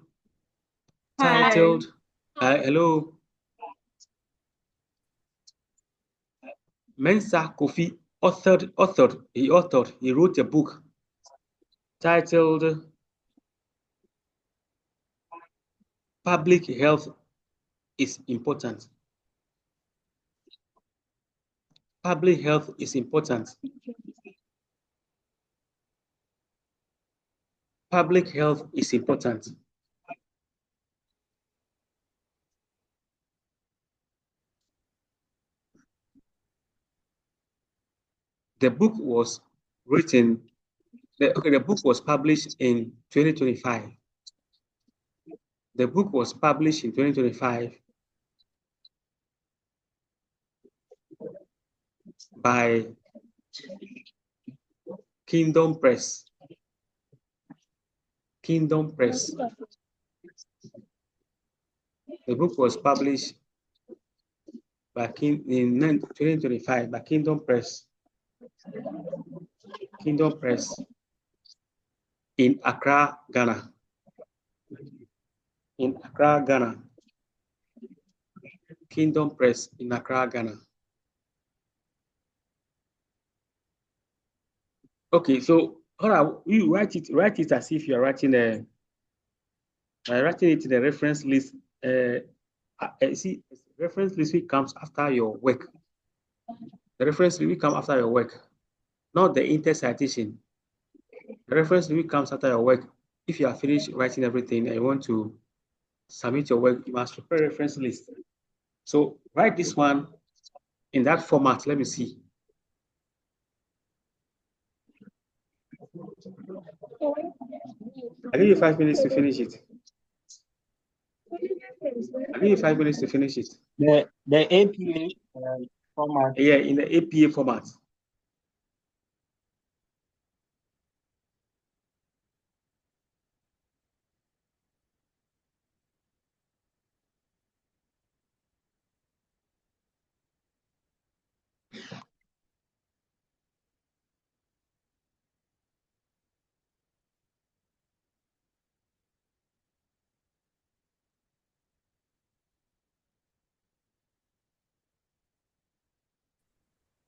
Hello. Mensa Kofi he wrote a book titled Public Health is Important. Public health is important. Public health is important. The book was written The book was published in 2025. The book was published in 2025 by Kingdom Press. Kingdom Press. The book was published in 2025 by Kingdom Press. Kingdom Press in Accra, Ghana. In Accra, Ghana. Kingdom Press in Accra, Ghana. Okay, so you write it as if you are writing it in the reference list. See, reference list will comes after your work. The reference will come after your work, not the inter-citation. The reference will comes after your work. If you are finished writing everything and you want to submit your work, you must prepare a reference list. So write this one in that format. Let me see. I'll give you 5 minutes to finish it. I'll give you 5 minutes to finish it. The APA format. Yeah, in the APA format.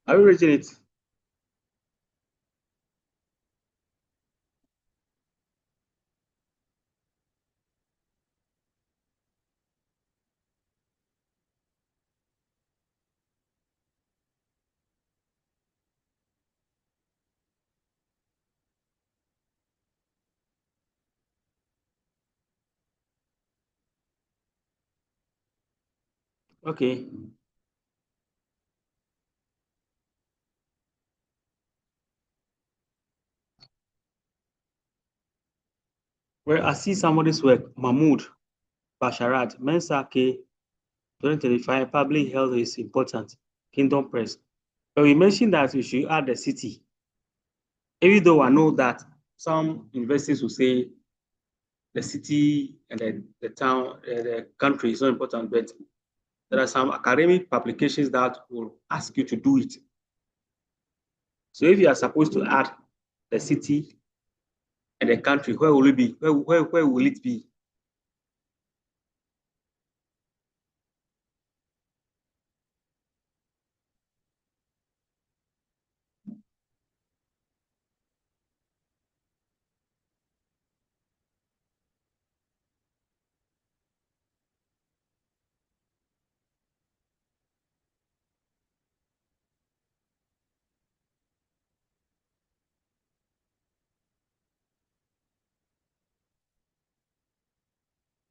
Are you reading it? Okay. Well, I see somebody's work, Mahmoud Basharat, Mensa K, 2025, public health is important, Kingdom Press. But we mentioned that we should add the city. Even though I know that some universities will say the city and the town, the country is not important, but there are some academic publications that will ask you to do it. So if you are supposed to add the city and the country, where will it be? Where will it be?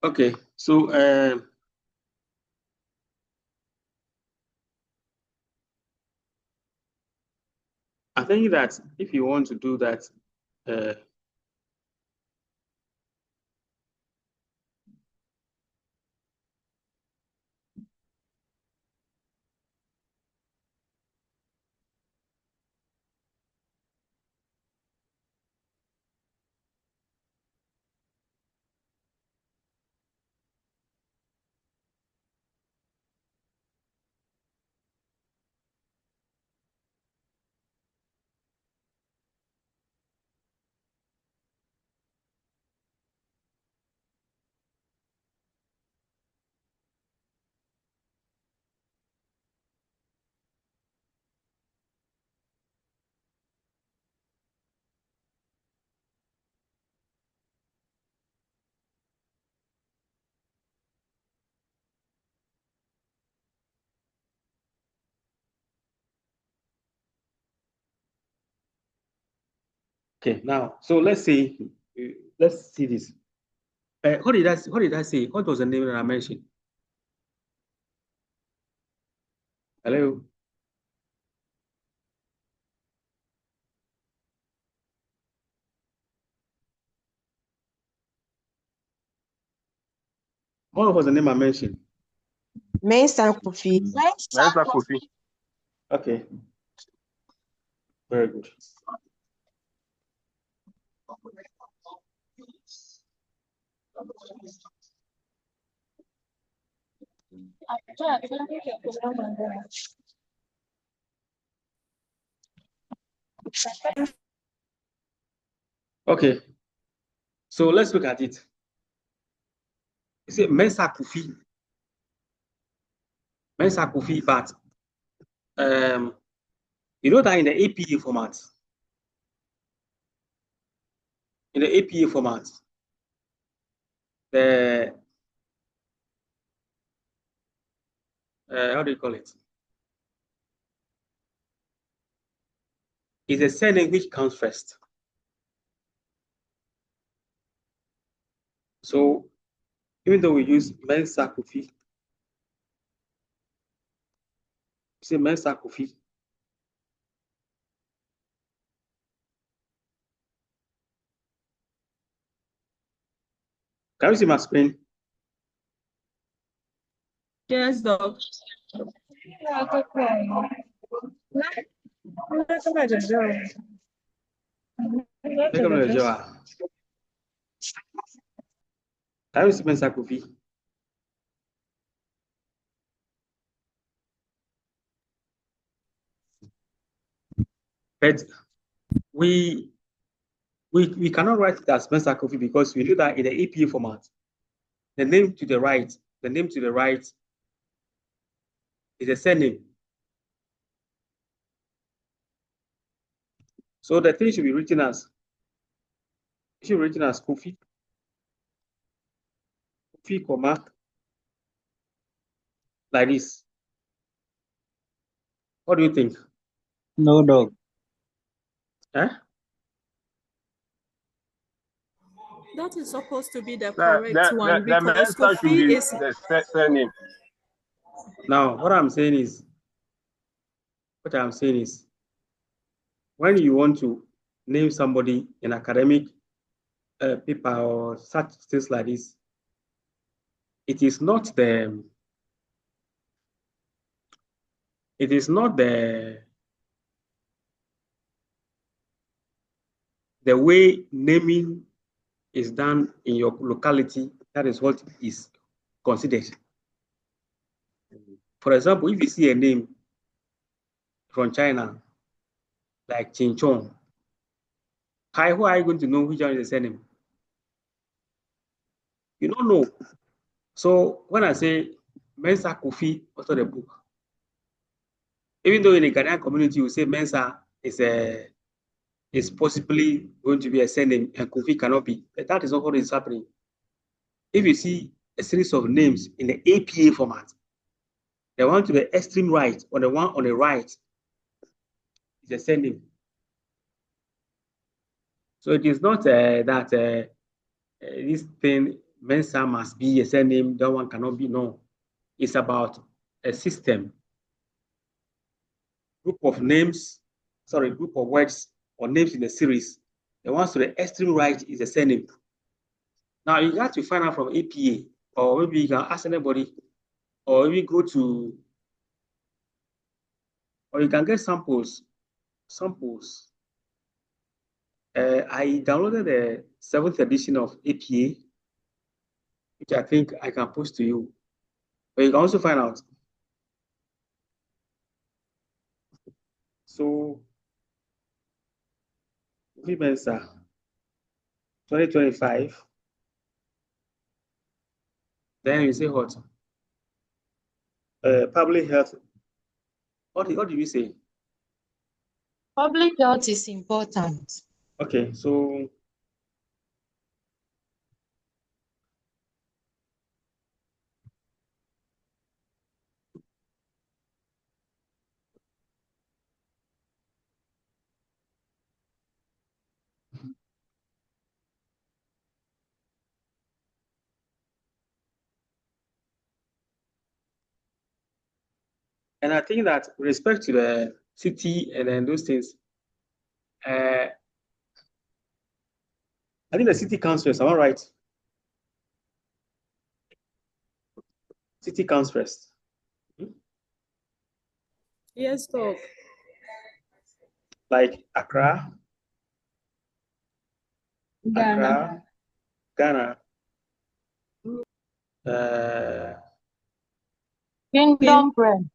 Okay, so I think that if you want to do that, okay, now, so let's see this. What did I say? What was the name that I mentioned? Hello? What was the name I mentioned? Mensa Kofi. Mensa Kofi. Okay. Very good. Okay. So let's look at it. You see, Mensa Kofi. Mensa Kofi, but you know that in the APA format, the how do you call it? It's a surname which comes first. So even though we use Mensa Kofi, say Mensa Kofi. Can you see my screen? Yes, Doc. Can you see Mensa Kofi? But we cannot write it as Mensa Kofi because we do that in the APA format. The name to the right is a surname. So the thing should be written as Kofi, comma, like this. What do you think? No, Doc. Eh? That is supposed to be the The, correct one the because Mensa should be Kofi is the surname. Now, what I'm saying is, when you want to name somebody in academic paper or such things like this, it is not the way naming is done in your locality. That is what is considered. For example, if you see a name from China, like Chin Chong, how are you going to know which one is the surname? You don't know. So when I say Mensa Kofi, also the book, even though in the Ghanaian community you say Mensa is possibly going to be a surname and Kofi cannot be, but that is not what is happening. If you see a series of names in the APA format, the one to the extreme right or the one on the right is a surname. So it is not that this thing Mensa must be a surname, that one cannot be. No, it's about a system, group of words or names in the series. The ones to the extreme right is a surname. Now you got to find out from APA, or maybe you can ask anybody, or maybe go to, or you can get samples. I downloaded the 7th edition of APA, which I think I can post to you. But you can also find out. So, Mensa 2025. Then you say what? Public health. What did you say? Public health is important. Okay, so and I think that with respect to the city and then those things, I think the city councils, am I right? City comes first. Yes, Doc. Like Accra, Ghana. Ghana. Kingdom bread.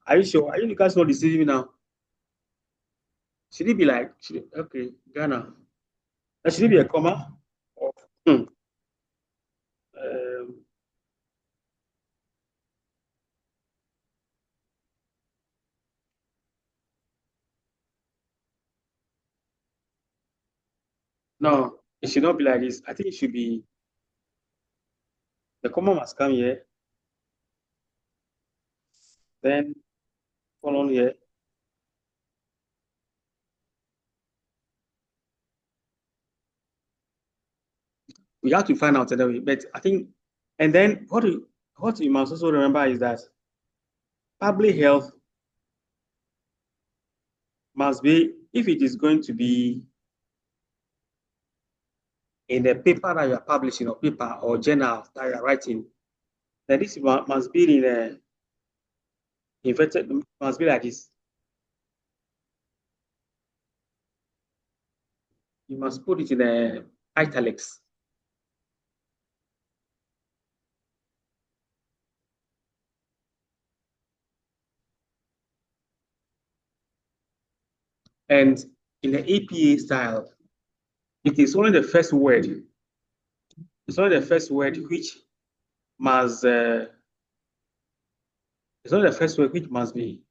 Are you sure? Are you guys not deceiving me now? Should it be like, okay, Ghana? Should it be a comma? No, it should not be like this. I think it should be, the comma must come here, then colon here. We have to find out anyway, but I think, and then what you must also remember is that public health must be, if it is going to be in the paper that you are publishing, or paper or journal that you are writing, then this must be in a inverted, must be like this. You must put it in a italics. And in the APA style, it is only the first word. It's only the first word which must. It's only the first word which must be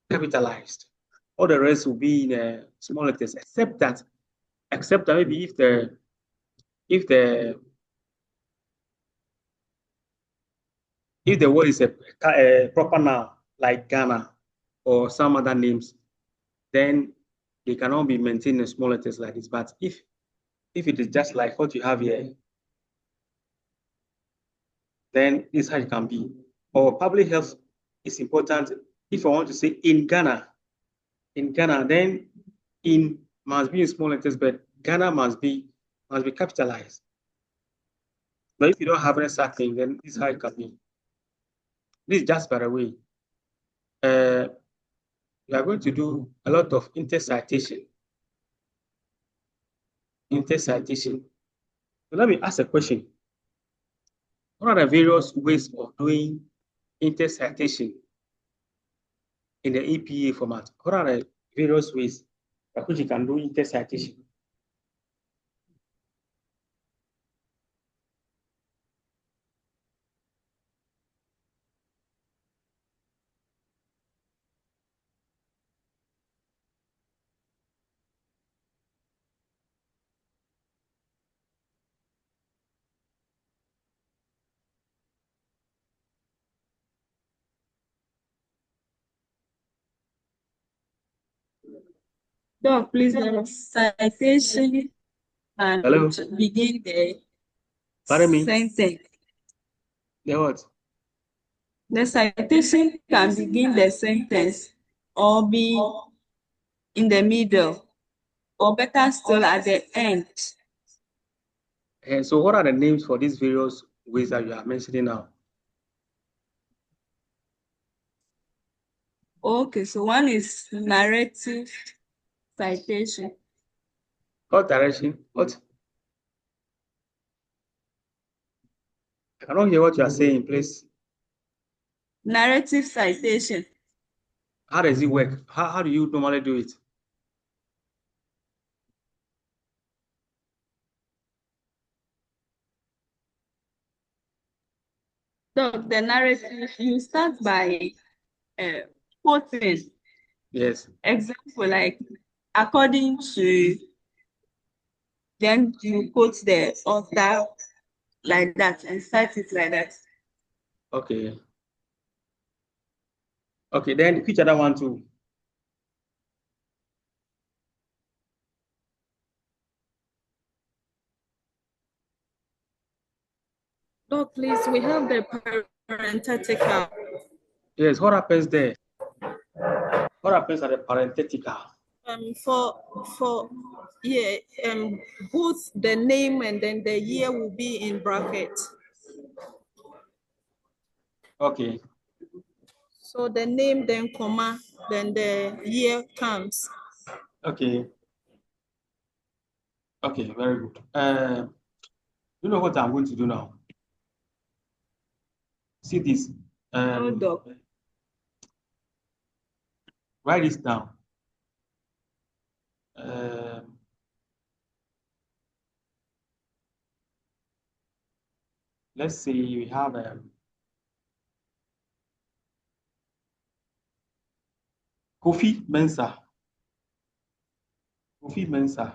capitalized. All the rest will be in small letters, except that maybe if the word is a proper noun like Ghana or some other names, then they cannot be maintained in small letters like this. But if it is just like what you have here, then this is how it can be. Or public health is important. If I want to say in Ghana, then in must be in small letters, but Ghana must be capitalized. But if you don't have any such thing, then this is how it can be. This is just by the way. We are going to do a lot of intercitation. So let me ask a question. What are the various ways of doing intercitation in the APA format? What are the various ways by which you can do intercitation? Doc, please, the citation and begin the sentence. The what? The citation can begin the sentence or be in the middle, or better still at the end. And so what are the names for these various ways that you are mentioning now? Okay, so one is narrative citation. What direction? What? I cannot hear what you are saying, please. Narrative citation. How does it work? How do you normally do it? So the narrative, you start by quoting. Yes. Example, like according to, then you quote the author like that and cite it like that. Okay. Okay, then which other one too? Doc, please, we have the parenthetical. Yes, what happens there? What happens at the parenthetical? Both the name and then the year will be in brackets. Okay. So the name, then comma, then the year comes. Okay. Okay, very good. You know what I'm going to do now? See this. Hold up. Write this down. Um, let's say we have Kofi Mensah. Kofi Mensah.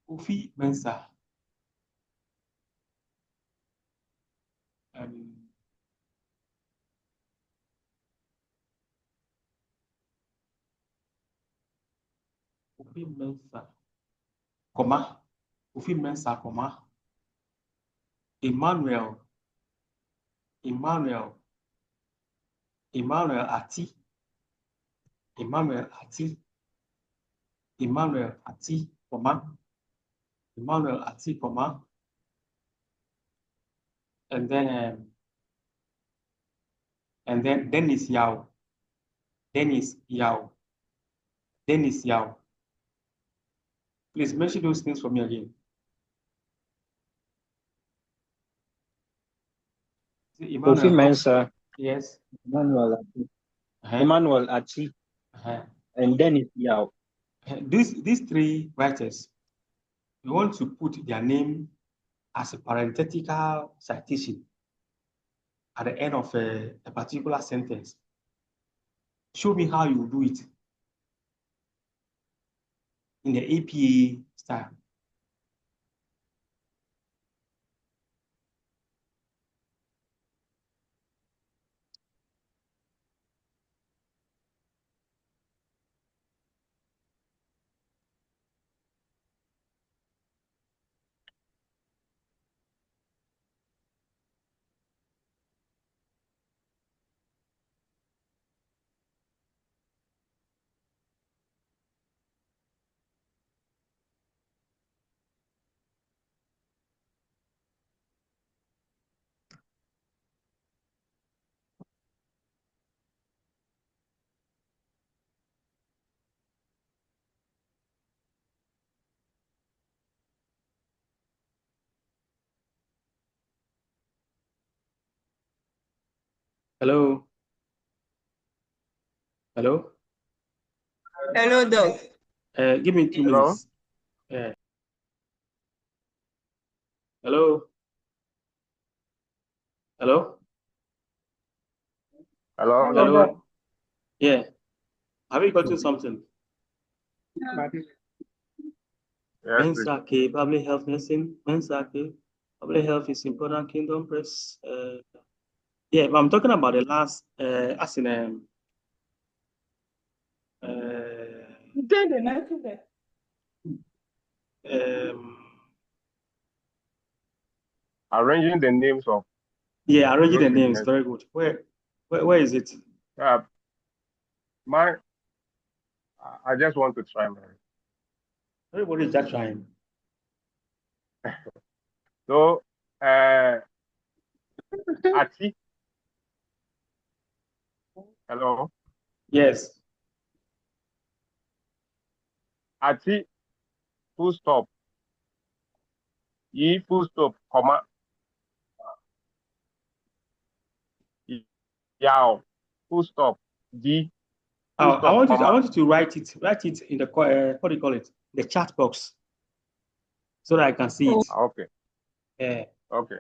Kofi Mensah. Kofi Mensah, comma, Kofi Mensah, comma, Emmanuel Ati, Emmanuel Ati, comma, Emmanuel Ati, comma, and then Dennis Yao, Dennis Yao. Please mention those things for me again. Kofi Mensah. Yes. Emmanuel Ati. Emmanuel Ati. And Dennis Yao. These three writers, we want to put their name as a parenthetical citation at the end of a particular sentence. Show me how you do it in the APA style. Hello. Hello. Hello, Doc. Give me 2 minutes. Hello. Hello. Hello. Hello. Yeah. Have you gotten something? Yes, Mensah, public health nursing. Mensah, public health is important. Kingdom Press. Yeah, but I'm talking about the last. As in arranging the names of. Yeah, arranging the names. Very good. Where is it? I just want to try, man. Everybody is just trying. So, Ati. Hello. Yes. Ati. Full stop. E full stop, comma. Yao. Full stop. D. Full stop, I want comma. you to write it in the what do you call it? The chat box, so that I can see it. Okay. Yeah. Okay.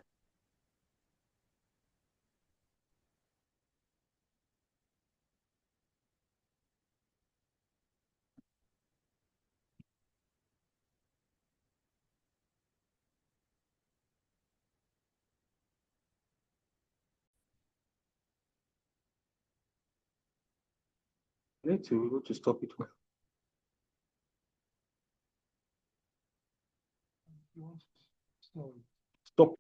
I need to be able to stop it well. Stop.